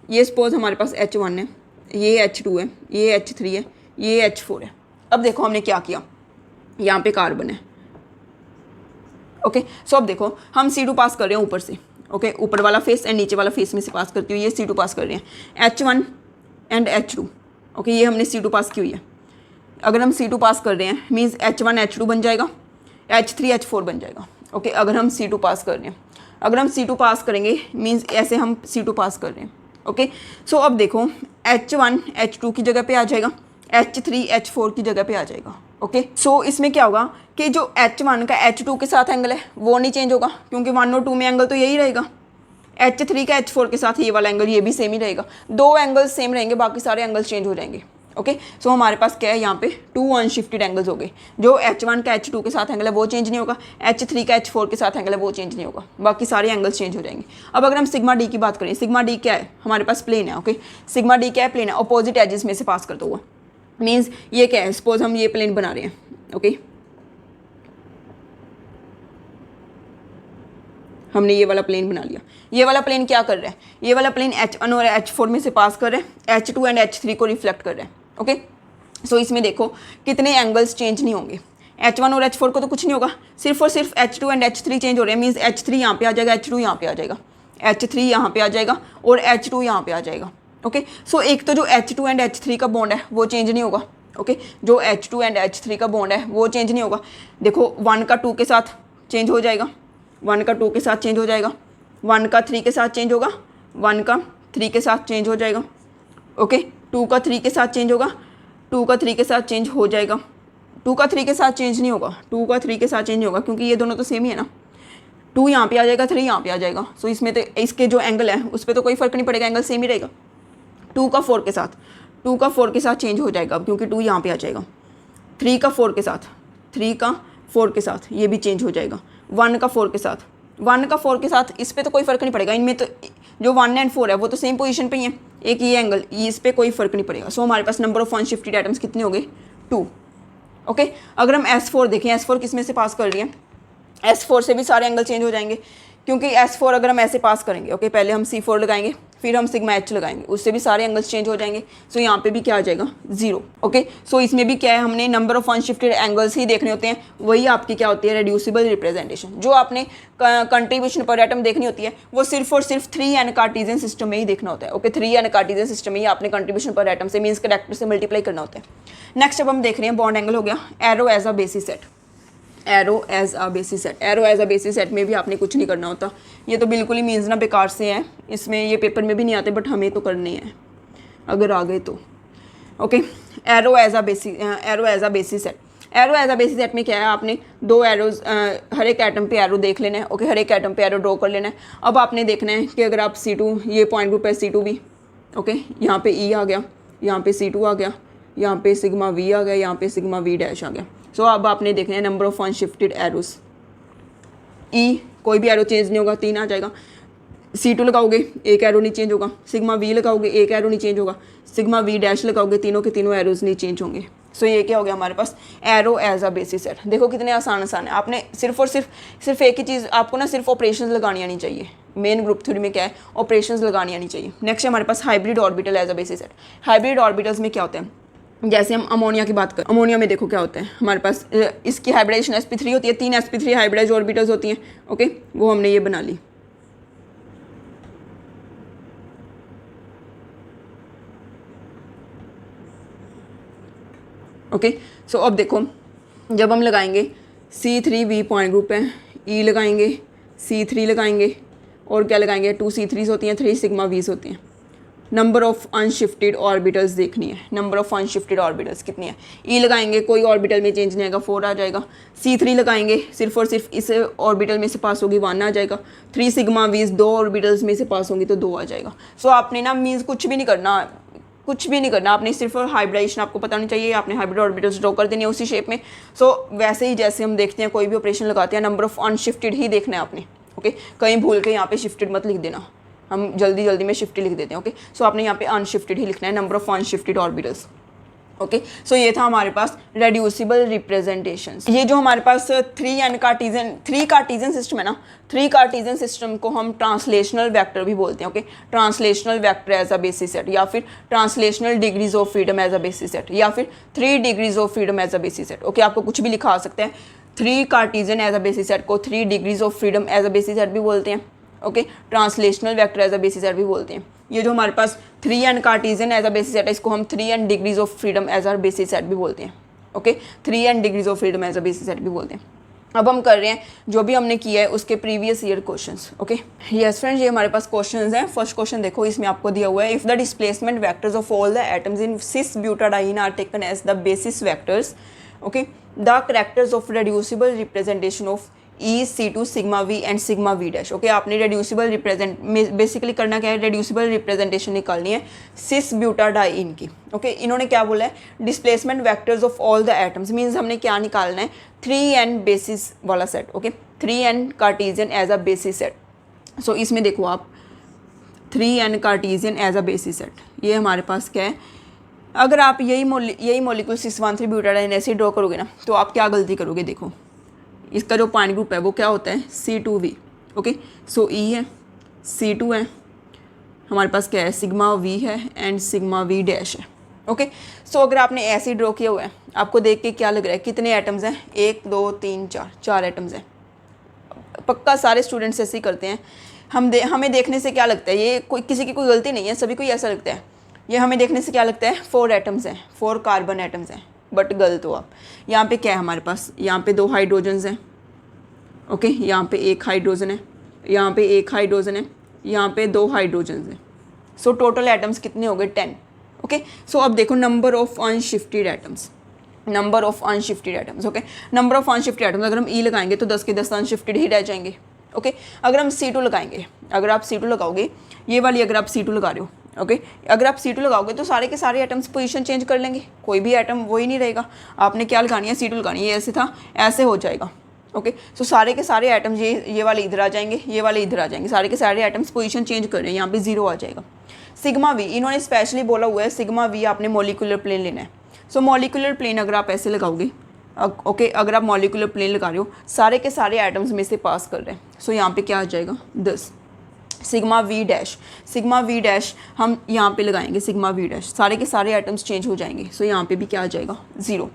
ये सपोज हमारे पास H1 है, ये H2 है, ये H3 है, ये H4 है। अब देखो हमने क्या किया, यहाँ पे कार्बन है। ओके, सो अब देखो हम C2 पास कर रहे हैं ऊपर से। ओके, ऊपर वाला फेस एंड नीचे वाला फेस में से पास करती हूँ, ये C2 पास कर रहे हैं, H1 एंड H2। ओके, ये हमने C2 पास की हुई है। अगर हम C2 पास कर रहे हैं मीन्स H1 H2 बन जाएगा, H3 H4 बन जाएगा। ओके, अगर हम C2 पास कर रहे हैं, अगर हम C2 पास करेंगे मीन्स ऐसे हम C2 पास कर रहे हैं। ओके, सो अब देखो H1 H2 की जगह पे आ जाएगा, H3 H4 की जगह पे आ जाएगा। ओके, सो इसमें क्या होगा कि जो H1 का H2 के साथ एंगल है वो नहीं चेंज होगा, क्योंकि 1 और 2 में एंगल तो यही रहेगा। H3 का H4 के साथ ये वाला एंगल, ये भी सेम ही रहेगा। 2 एंगल्स सेम रहेंगे, बाकी सारे एंगल्स चेंज हो जाएंगे। ओके, सो हमारे पास क्या है, यहाँ पे 2 अनशिफ्टेड एंगल्स हो गए। जो H1 का H2 के साथ एंगल है वो चेंज नहीं होगा, H3 का H4 के साथ एंगल है वो चेंज नहीं होगा, बाकी सारे एंगल्स चेंज हो जाएंगे। अब अगर हम सिग्मा डी की बात करें, सिग्मा डी क्या है, हमारे पास प्लेन है। ओके, सिग्मा डी क्या है, प्लेन है, अपोजिट एजेस में से पास करता हुआ। मीन्स ये क्या है, सपोज हम ये प्लेन बना रहे हैं। ओके, हमने ये वाला प्लेन बना लिया। ये वाला प्लेन क्या कर रहा है, ये वाला प्लेन H1 और H4 में से पास कर रहे हैं, H2 एंड H3 को रिफ्लेक्ट कर रहे हैं। ओके, सो इसमें देखो कितने एंगल्स चेंज नहीं होंगे, H1 और H4 को तो कुछ नहीं होगा, सिर्फ और सिर्फ H2 एंड H3 चेंज हो रहे हैं। मीन्स H3 यहाँ पे आ जाएगा, H2 यहाँ पे आ जाएगा, H3 यहाँ पे आ जाएगा और H2 यहाँ पे आ जाएगा। ओके, सो एक तो जो H2 एंड H3 का बॉन्ड है वो चेंज नहीं होगा। ओके, जो H2 एंड H3 का बॉन्ड है वो चेंज नहीं होगा। देखो 1 का 2 के साथ चेंज हो जाएगा, 1 का 2 के साथ चेंज हो जाएगा, 1 का 3 के साथ चेंज होगा, 1 का 3 के साथ चेंज हो जाएगा। ओके, 2 का 3 के साथ चेंज होगा, 2 का 3 के साथ चेंज हो जाएगा, 2 का 3 के साथ चेंज नहीं होगा, 2 का 3 के साथ चेंज होगा, क्योंकि ये दोनों तो सेम ही है ना। 2 यहाँ पे आ जाएगा, 3 यहाँ पे आ जाएगा। सो इसमें तो इसके जो एंगल है उस पर तो कोई फर्क नहीं पड़ेगा, एंगल सेम ही रहेगा। 2 का 4 के साथ, 2 का 4 के साथ चेंज हो जाएगा, क्योंकि 2 यहाँ पे आ जाएगा। 3 का 4 के साथ, 3 का 4 के साथ ये भी चेंज हो जाएगा। 1 का 4 के साथ, 1 का 4 के साथ, इस पर तो कोई फ़र्क नहीं पड़ेगा। इनमें तो जो 1 एंड 4 है वो तो सेम पोजीशन पे ही है, एक ये एंगल, इस पर कोई फ़र्क नहीं पड़ेगा। सो हमारे पास नंबर ऑफ अनशिफ्टेड एटम्स कितने हो गए, 2। ओके, अगर हम S4 देखें, S4 किस में से पास कर रही है, S4 से भी सारे एंगल चेंज हो जाएंगे, क्योंकि S4 अगर हम ऐसे पास करेंगे, ओके, पहले हम C4 लगाएंगे, फिर हम सिग्मा H लगाएंगे, उससे भी सारे एंगल्स चेंज हो जाएंगे। सो यहाँ पे भी क्या आ जाएगा, 0। ओके, सो इसमें भी क्या है, हमने नंबर ऑफ अनशिफ्टेड एंगल्स ही देखने होते हैं, वही आपकी क्या होती है, रेड्यूसिबल रिप्रेजेंटेशन। जो आपने कंट्रीब्यूशन पर एटम देखनी होती है वो सिर्फ और सिर्फ 3n कार्टेशियन सिस्टम में ही देखना होता है। ओके, 3n कार्टेशियन सिस्टम में ही आपने कंट्रीब्यूशन पर एटम से मीन्स कैरेक्टर से मल्टीप्लाई करना होता है। नेक्स्ट अब हम देख रहे हैं बॉन्ड एंगल हो गया, arrow as a basis set, arrow as a basis set. Arrow as a basis set में भी आपने कुछ नहीं करना होता, ये तो बिल्कुल ही मीन्स ना बेकार से है, इसमें ये पेपर में भी नहीं आते, बट हमें तो करने हैं अगर आ गए तो। Okay, arrow as a basis set. Arrow as a basis set में क्या है, आपने 2 एरोज, हर एक एटम पे एरो देख लेना है। ओके, हर एक एटम पे एरो ड्रॉ कर लेना है। अब आपने देखना है कि अगर आप C2, ये पॉइंट ग्रुप है C2 भी, ओके, यहाँ पे E आ गया, यहाँ पे C2 आ गया, यहाँ पे सिग्मा V आ गया, यहाँ पे सिग्मा V डैश आ गया। सो अब आपने देखना है नंबर ऑफ अनशिफ्टेड एरोस। E कोई भी एरो चेंज नहीं होगा, 3 आ जाएगा। C2 लगाओगे, एक एरो नहीं चेंज होगा। सिग्मा V लगाओगे, एक एरो नहीं चेंज होगा। सिग्मा V डैश लगाओगे, तीनों के तीनों एरोज नहीं चेंज होंगे। सो ये क्या हो गया हमारे पास, arrow as a basis set. देखो कितने आसान है। आपने सिर्फ और सिर्फ एक ही चीज़, आपको ना सिर्फ ऑपरेशंस लगानी आनी चाहिए। मेन ग्रुप थ्योरी में क्या है, ऑपरेशंस लगानी आनी चाहिए। नेक्स्ट है हमारे पास hybrid orbital as a basis set. Hybrid orbitals में क्या होता है, जैसे हम अमोनिया की बात करें, अमोनिया में देखो क्या होता है हमारे पास, इसकी हाइब्रिडाइजेशन sp3 होती है, 3 sp3 हाइब्रिडाइज ऑर्बिटल्स होती हैं। ओके, वो हमने ये बना ली। ओके, सो अब देखो जब हम लगाएंगे C3V पॉइंट ग्रुप है, E लगाएंगे, C3 लगाएंगे और क्या लगाएंगे, 2 C3s होती हैं, 3 सिग्मा Vs होती हैं। नंबर ऑफ अनशिफ्टेड ऑर्बिटल्स देखनी है, नंबर ऑफ अनशिफ्टेड ऑर्बिटल्स कितनी है। ई लगाएंगे कोई ऑर्बिटल में चेंज नहीं आएगा, 4 आ जाएगा। C3 लगाएंगे सिर्फ और सिर्फ इस ऑर्बिटल में से पास होगी 1 आ जाएगा। 3 सिग्मा वीज 2 ऑर्बिटल्स में से पास होंगी तो 2 आ जाएगा। सो आपने ना मीन्स कुछ भी नहीं करना, आपने सिर्फ हाइब्रिडाइजेशन आपको पता नहीं चाहिए, आपने हाइब्रिड ऑर्बिटल्स ड्रॉ कर देनी है उसी शेप में। सो वैसे ही जैसे हम देखते हैं कोई भी ऑपरेशन लगाते हैं, नंबर ऑफ अनशिफ्टेड ही देखना है आपने। ओके, कहीं भूल के यहाँ पे शिफ्टेड मत लिख देना, हम जल्दी में शिफ्टेड लिख देते हैं। ओके, सो आपने यहाँ पे अनशिफ्टेड ही लिखना है, number of अनशिफ्टेड orbitals. Okay, so ये था हमारे पास रेड्यूसिबल रिप्रेजेंटेशंस। ये जो हमारे पास 3 कार्टीजन सिस्टम है ना, 3 कार्टीजन सिस्टम को हम ट्रांसलेशनल वेक्टर भी बोलते हैं। Okay, translational vector as a basis set, या फिर translational degrees of freedom as a basis set, या फिर 3 degrees of freedom as a basis set. Okay, आपको कुछ भी लिखा आ सकता है। 3 Cartesian as a basis set को 3 degrees of freedom as a basis set भी बोलते हैं। Okay, translational vector as a basis set भी बोलते हैं। ये जो हमारे पास 3n Cartesian as a basis set है, इसको हम 3n degrees of freedom as a basis set भी बोलते हैं। Okay, 3n degrees of freedom as a basis set भी बोलते हैं। अब हम कर रहे हैं जो भी हमने किया है उसके previous year questions. Okay, yes friends, ये हमारे पास क्वेश्चंस हैं। फर्स्ट क्वेश्चन देखो, इसमें आपको दिया हुआ है, if the displacement vectors of all the atoms in cis butadiene are taken as the basis vectors, okay, the characters of reducible representation of E C2 sigma v and sigma we dash. Okay, आपने रेड्यूसिबल बेसिकली करना क्या है, रेड्यूसिबल रिप्रेजेंटेशन निकालनी है सिस ब्यूटाडाइन की। ओके, इन्होंने क्या बोला है, displacement vectors of all the atoms, means हमने क्या निकालना है, 3n बेसिस वाला set. Okay, 3n Cartesian as a basis set. So इसमें देखो आप 3n Cartesian as a basis set, ये हमारे पास क्या है। अगर आप यही मॉलिक्यूल सिस 1,3 ब्यूटाडाइन ऐसे ड्रॉ करोगे ना, तो आप क्या गलती करोगे, देखो इसका जो पॉइंट ग्रुप है वो क्या होता है, C2V। ओके, सो E है, C2 है, हमारे पास क्या है, सिग्मा V है एंड सिग्मा V डैश है। ओके, सो अगर आपने ऐसे ड्रॉ किया हुआ है, आपको देख के क्या लग रहा है, कितने एटम्स हैं, 1 2 3 4 एटम्स हैं। पक्का सारे स्टूडेंट्स ऐसे ही करते हैं। हमें देखने से क्या लगता है, ये कोई किसी की कोई गलती नहीं है, सभी को ऐसा लगता है। ये हमें देखने से क्या लगता है, 4 एटम्स हैं, 4 कार्बन एटम्स हैं, बट गलत हो आप। यहाँ पे क्या है हमारे पास, यहाँ पे 2 हाइड्रोजन्स हैं। ओके, यहाँ पे 1 हाइड्रोजन है, यहाँ पे 1 हाइड्रोजन है, यहाँ पे 2 हाइड्रोजन्स हैं। सो टोटल एटम्स कितने हो गए, 10। ओके, सो अब देखो number of unshifted atoms, number of unshifted atoms. Okay, number of unshifted atoms, अगर हम ई लगाएंगे तो 10 के 10 अनशिफ्टेड ही रह जाएंगे। ओके, अगर हम C2 लगाएंगे, अगर आप C2 लगाओगे, ये वाली अगर आप C2 लगा रहे हो, ओके, अगर आप C2 लगाओगे तो सारे के सारे एटम्स पोजीशन चेंज कर लेंगे, कोई भी एटम वही नहीं रहेगा। आपने क्या लगानी है, C2 लगानी है, ये ऐसे था ऐसे हो जाएगा। ओके, सो सारे के सारे एटम्स ये वाले इधर आ जाएंगे, ये वाले इधर आ जाएंगे, सारे के सारे एटम्स पोजीशन चेंज कर रहे हैं, यहाँ पे 0 आ जाएगा। सिग्मा V, इन्होंने स्पेशली बोला हुआ है सिग्मा V आपने मॉलिक्यूलर प्लेन लेना है। सो मॉलिक्यूलर प्लेन अगर आप ऐसे लगाओगे, ओके, अगर आप मॉलिक्यूलर प्लेन लगा रहे हो, सारे के सारे एटम्स में से पास कर रहे हैं। सो यहाँ पे क्या आ जाएगा, 10। Sigma V dash, sigma V dash हम यहाँ पे लगाएंगे, सिग्मा V डैश, सारे के सारे एटम्स चेंज हो जाएंगे। सो यहाँ पे भी क्या आ जाएगा, 0।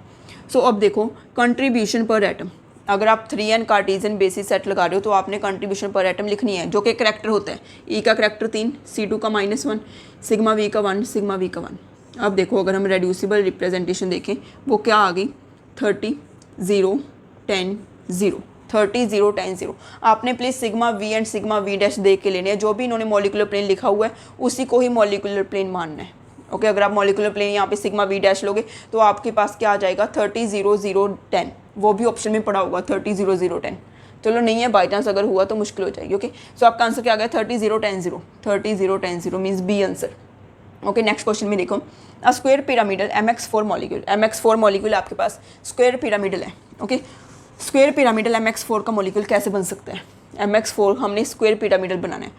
सो अब देखो कंट्रीब्यूशन पर एटम, अगर आप 3n कार्टीजन बेसिस सेट लगा रहे हो तो आपने कंट्रीब्यूशन पर एटम लिखनी है, जो कि करैक्टर होता है। E का करैक्टर 3, C2 का -1, सिग्मा V का 1, सिग्मा V का 1। अब देखो अगर हम रेड्यूसिबल रिप्रेजेंटेशन देखें, वो क्या आ गई, 30 0 10 0, 30 0 10 0। आपने please sigma V and sigma V dash देख के लेने हैं, जो भी इन्होंने मॉलिक्यूलर प्लेन लिखा हुआ है उसी को ही मॉलिक्यूलर प्लेन मानना है। ओके, अगर आप मॉलिक्यूलर प्लेन यहाँ पे सिग्मा V डैश लोगे तो आपके पास क्या आ जाएगा, 30 0 0 10, वो भी ऑप्शन में पड़ा होगा 30 0 0 10। चलो नहीं है, बाई चांस अगर हुआ तो मुश्किल हो जाएगी। ओके, सो आपका आंसर क्या आ गया, 30 0 10 0, 30 0 10 0 means B answer. Okay, next question में देखो, a square pyramidal MX4 molecule, MX4 molecule आपके पास स्क्वायर पिरामिडल है। ओके, स्क्वायर पिरामिडल MX4 का मॉलिक्यूल कैसे बन सकता है, MX4 हमने स्क्वायर पिरामिडल बनाना है।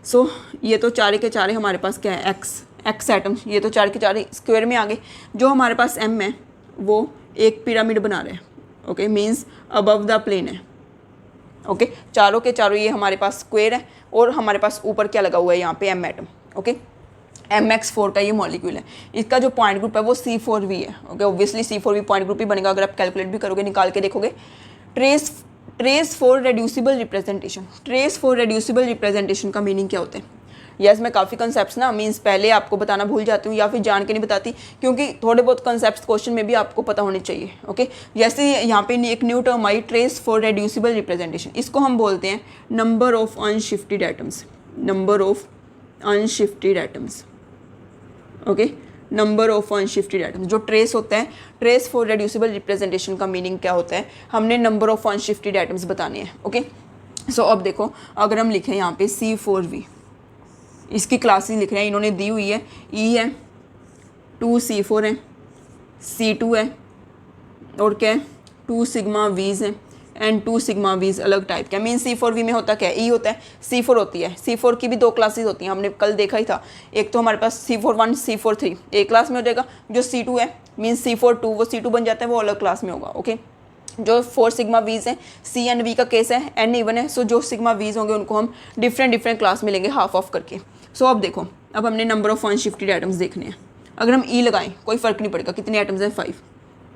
सो ये तो चारे के चारे हमारे पास क्या है, एक्स एटम्स, ये तो चारे के चारे स्क्वायर में आ गए। जो हमारे पास M है वो एक पिरामिड बना रहे हैं। Okay, means above the plane है। ओके, चारों के चारों ये हमारे पास स्क्वायर है और हमारे पास ऊपर क्या लगा हुआ है, यहाँ पे M एटम। ओके, MX4 का ये मॉलिक्यूल है, इसका जो पॉइंट ग्रुप है वो C4V है। Okay, obviously C4V point group ही बनेगा, अगर आप कैलकुलेट भी करोगे, निकाल के देखोगे। Trace for reducible representation, trace for reducible representation का मीनिंग क्या होता है। यस, मैं काफ़ी कंसेप्ट्स ना मीन्स पहले आपको बताना भूल जाती हूँ या फिर जान के नहीं बताती, क्योंकि थोड़े बहुत कंसेप्ट्स क्वेश्चन में भी आपको पता होने चाहिए। ओके, जैसे यहाँ पे एक न्यू टर्म आई, ट्रेस फॉर रेड्यूसिबल रिप्रेजेंटेशन, इसको हम बोलते हैं number of unshifted atoms, number of unshifted atoms. Okay, number of unshifted items. जो ट्रेस होता है, ट्रेस फॉर रेड्यूसिबल रिप्रेजेंटेशन का मीनिंग क्या होता है, हमने नंबर ऑफ अनशिफ्टेड आइटम्स बताने हैं। ओके, सो अब देखो, अगर हम लिखें यहाँ पे C4V, इसकी क्लासेस लिख रहे हैं, इन्होंने दी हुई है, E है, 2C4 है, C2 है, और क्या है, 2 सिग्मा वीज है, एंड 2 सिग्मा वीज अलग टाइप का। मीन C4V में होता क्या है, E होता है, C4 होती है। C4 की भी 2 क्लासेस होती हैं, हमने कल देखा ही था। एक तो हमारे पास C4(1), C4(3) एक क्लास में हो जाएगा। जो C2 है मीन C4(2), वो C2 बन जाता है, वो अलग क्लास में होगा। ओके, जो 4 सिग्मा वीज हैं, C एंड V का केस है, N इवन है, सो जो सिग्मा वीज होंगे उनको हम डिफरेंट क्लास में लेंगे, हाफ ऑफ करके। सो अब देखो, अब हमने नंबर ऑफ अनशिफ्टेड आइटम्स देखने हैं। अगर हम E लगाएं कोई फ़र्क नहीं पड़ेगा, कितने आइटम्स हैं, 5।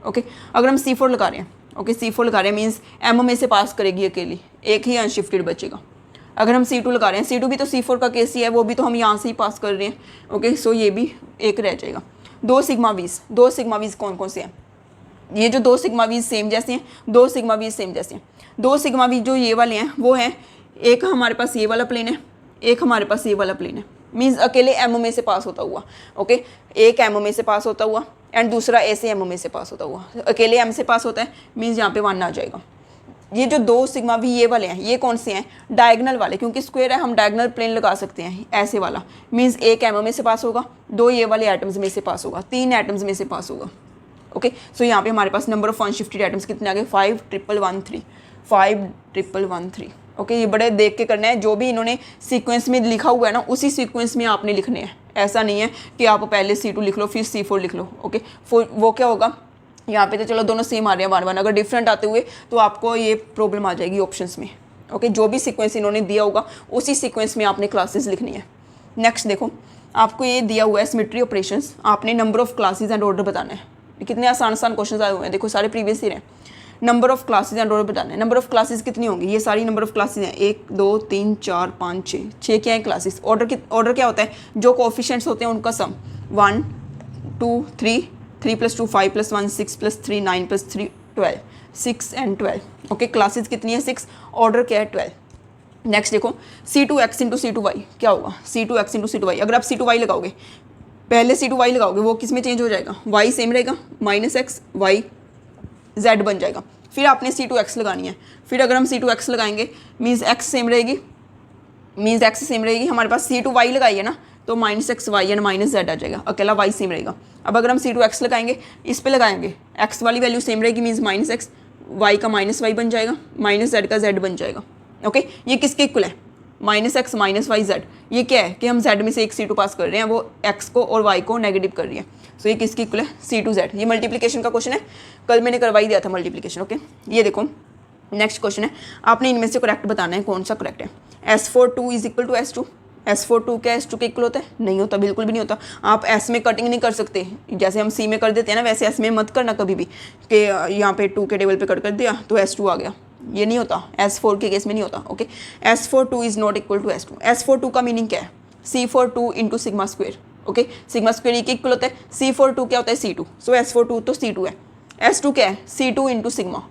ओके, अगर हम C4 लगा रहे हैं, ओके, C4 लगा रहे हैं मीन्स M में से पास करेगी अकेली, एक ही अनशिफ्टेड बचेगा। अगर हम C2 लगा रहे हैं, C2 भी तो C4 का केस ही है, वो भी तो हम यहाँ से ही पास कर रहे हैं। ओके, सो ये भी एक रह जाएगा। 2 सिग्मा वीज कौन कौन से हैं, ये जो 2 सिग्मा वीज सेम जैसे हैं, 2 सिग्मा वीज सेम जैसे हैं। 2 सिग्मा वीज जो ये वाले हैं वो हैं, एक हमारे पास ये वाला प्लेन है, एक हमारे पास ये वाला प्लेन है, मीन्स अकेले M में से पास होता हुआ। ओके, एक M में से पास होता हुआ एंड दूसरा ऐसे M में से पास होता हुआ। अकेले M से पास होता है मीन्स यहाँ पे 1 आ जाएगा। ये जो 2 सिग्मा वी ये वाले हैं, ये कौन से हैं, डायगनल वाले, क्योंकि स्क्वायर है हम डायगनल प्लेन लगा सकते हैं, ऐसे वाला मीन्स एक M में से पास होगा, 2 ये वाले आइटम्स में से पास होगा, 3 आइटम्स में से पास होगा। ओके, सो यहाँ पे हमारे पास नंबर ऑफ अनशिफ्टेड आइटम्स कितने आ गए, 5,113, 5,113। ओके, ये बड़े देख के करना है, जो भी इन्होंने सीक्वेंस में लिखा हुआ है ना, उसी सीक्वेंस में आपने लिखने हैं। ऐसा नहीं है कि आप पहले C2 लिख लो फिर C4 लिख लो। ओके, वो क्या होगा, यहाँ पे तो चलो दोनों सेम आ रहे हैं 1-1, अगर डिफरेंट आते हुए तो आपको ये प्रॉब्लम आ जाएगी ऑप्शंस में। ओके, जो भी सीक्वेंस इन्होंने दिया होगा उसी सीक्वेंस में आपने क्लासेस लिखनी है। नेक्स्ट देखो, आपको ये दिया हुआ है सिमेट्री ऑपरेशंस, आपने number of classes and order बताना है। कितने आसान क्वेश्चन आए हुए हैं, देखो सारे प्रीवियस ईयर हैं। Number of classes and order बताना है। नंबर ऑफ क्लासेस कितनी होंगी, ये सारी नंबर ऑफ क्लासेस हैं, 1 2 3 4 5 6 क्या है क्लासेस। ऑर्डर क्या होता है, जो कोएफिशिएंट्स होते हैं उनका सम, 1 2 3, 3 + 2 5 + 1 6 + 3 9 + 3 12, 6 and 12। ओके, क्लासेस कितनी है, 6, ऑर्डर क्या है, 12। नेक्स्ट देखो, C2x × C2y क्या होगा, C2x × C2y। अगर आप C2y लगाओगे, पहले C2y लगाओगे, वो किस में चेंज हो जाएगा, y सेम रहेगा, -x y z बन जाएगा। फिर आपने C2x लगानी है, फिर अगर हम C2x लगाएंगे मीन्स x सेम रहेगी, हमारे पास C2y लगाई है ना, तो -x y एंड -z आ जाएगा, अकेला y सेम रहेगा। अब अगर हम C2x लगाएंगे, इस पे लगाएंगे, x वाली वैल्यू सेम रहेगी मीन्स -x, y का -y बन जाएगा, -z का z बन जाएगा। ओके, ये किसके इक्वल है, -x -y z। ये क्या है कि हम z में से एक C2 पास कर रहे हैं, वो x को और y को नेगेटिव कर रही है। सो ये किसकी इक्वल है, C2z। ये मल्टीप्लिकेशन का क्वेश्चन है, कल मैंने करवाई दिया था मल्टीप्लिकेशन। ओके, ये देखो नेक्स्ट क्वेश्चन है, आपने इनमें से करेक्ट बताना है कौन सा करेक्ट है। S42 = S2, S42 क्या S2 के इक्वल होता है, नहीं होता, बिल्कुल भी नहीं होता। आप S में कटिंग नहीं कर सकते, जैसे हम C में कर देते हैं ना, वैसे S में मत करना कभी भी कि यहाँ पे 2 के टेबल पे कट कर दिया तो S2 आ गया, ये नहीं होता, S4 के केस में नहीं होता। Okay, S42 is not equal to S2। S42 का मीनिंग क्या है, C42 × sigma square. Okay, sigma square एक इक्वल होता है, C42 क्या होता है, C2, सो S42 तो C2 है। S2 क्या है, C2 × सिग्मा,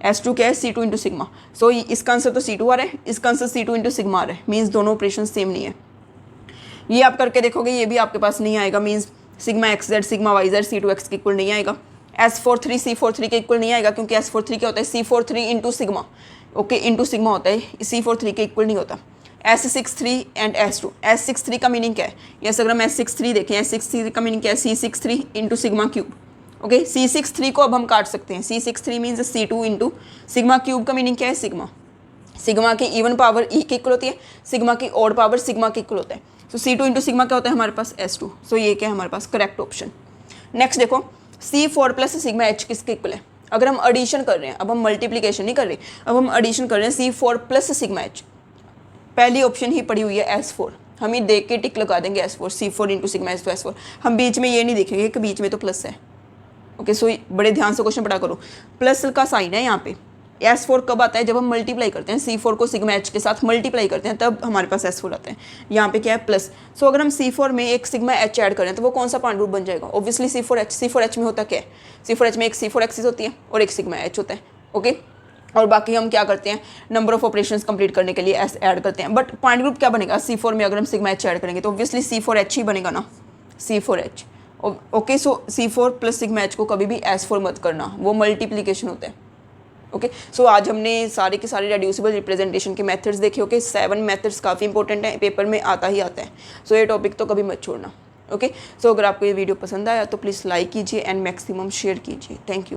S2 क्या है, C2 × सिग्मा। सो इसका आंसर तो C2 आ रहा है, इसका आंसर C2 × सिग्मा आ रहा है, मीन्स दोनों ऑपरेशन सेम नहीं है। ये आप करके देखोगे, ये भी आपके पास नहीं आएगा, means sigma XZ sigma YZ C2x के इक्वल नहीं आएगा। S43 C43 के इक्वल नहीं आएगा, क्योंकि S43 क्या होता है, C43 × sigma. Okay, into sigma होता है, C43 के इक्वल नहीं होता। S63 एंड S2, S63 का मीनिंग क्या है, यस अगर हम S63 देखें, S63 का मीनिंग क्या है, C63 × sigma cube. Okay, C63 को अब हम काट सकते हैं, C63 means C2 × sigma cube का मीनिंग क्या है, सिग्मा। सिग्मा की इवन पावर E के इक्वल होती है, सिग्मा की ऑड पावर सिग्मा के इक्वल होता है। सो C2 × सिग्मा क्या होता है हमारे पास, S2। सो ये क्या है हमारे पास करेक्ट ऑप्शन। नेक्स्ट देखो, C4 + सिग्मा H किसके इक्वल है। अगर हम एडिशन कर रहे हैं, अब हम मल्टीप्लिकेशन नहीं कर रहे, अब हम एडिशन कर रहे हैं, C4 + सिग्मा H, पहली ऑप्शन ही पड़ी हुई है S4, हम ये देख के टिक लगा देंगे S4, C4 × सिग्मा H तो S4, हम बीच में ये नहीं देखेंगे कि बीच में तो प्लस है। ओके, सो बड़े ध्यान से क्वेश्चन पढ़ा करो, प्लस का साइन है यहाँ पे। S4 कब आता है, जब हम मल्टीप्लाई करते हैं, C4 को सिग्मा H के साथ मल्टीप्लाई करते हैं, तब हमारे पास S4 आता है। यहाँ पे क्या है, प्लस। सो अगर हम C4 में एक सिग्मा H ऐड करें तो वो कौन सा पॉइंट ग्रुप बन जाएगा, ऑब्वियसली C4H। C4H में होता क्या है, C4H में एक C4 एक्सिस होती है और एक सिग्मा H होता है। ओके, और बाकी हम क्या करते हैं, नंबर ऑफ ऑपरेशंस कंप्लीट करने के लिए S ऐड करते हैं। बट पॉइंट ग्रुप क्या बनेगा, C4 में अगर हम सिग्मा H ऐड करेंगे तो ऑब्वियसली C4H ही बनेगा ना, C4H। ओके, सो C4 प्लस सिग्मा H को कभी भी S4 मत करना, वो मल्टीप्लिकेशन होता है। ओके, सो आज हमने सारे के सारे रेड्यूसिबल रिप्रेजेंटेशन के मेथड्स देखे। ओके, 7 मेथड्स काफ़ी इंपॉर्टेंट हैं, पेपर में आता ही आता है। सो ये टॉपिक तो कभी मत छोड़ना। ओके, सो अगर आपको ये वीडियो पसंद आया तो प्लीज़ लाइक कीजिए एंड मैक्सिमम शेयर कीजिए। Thank you.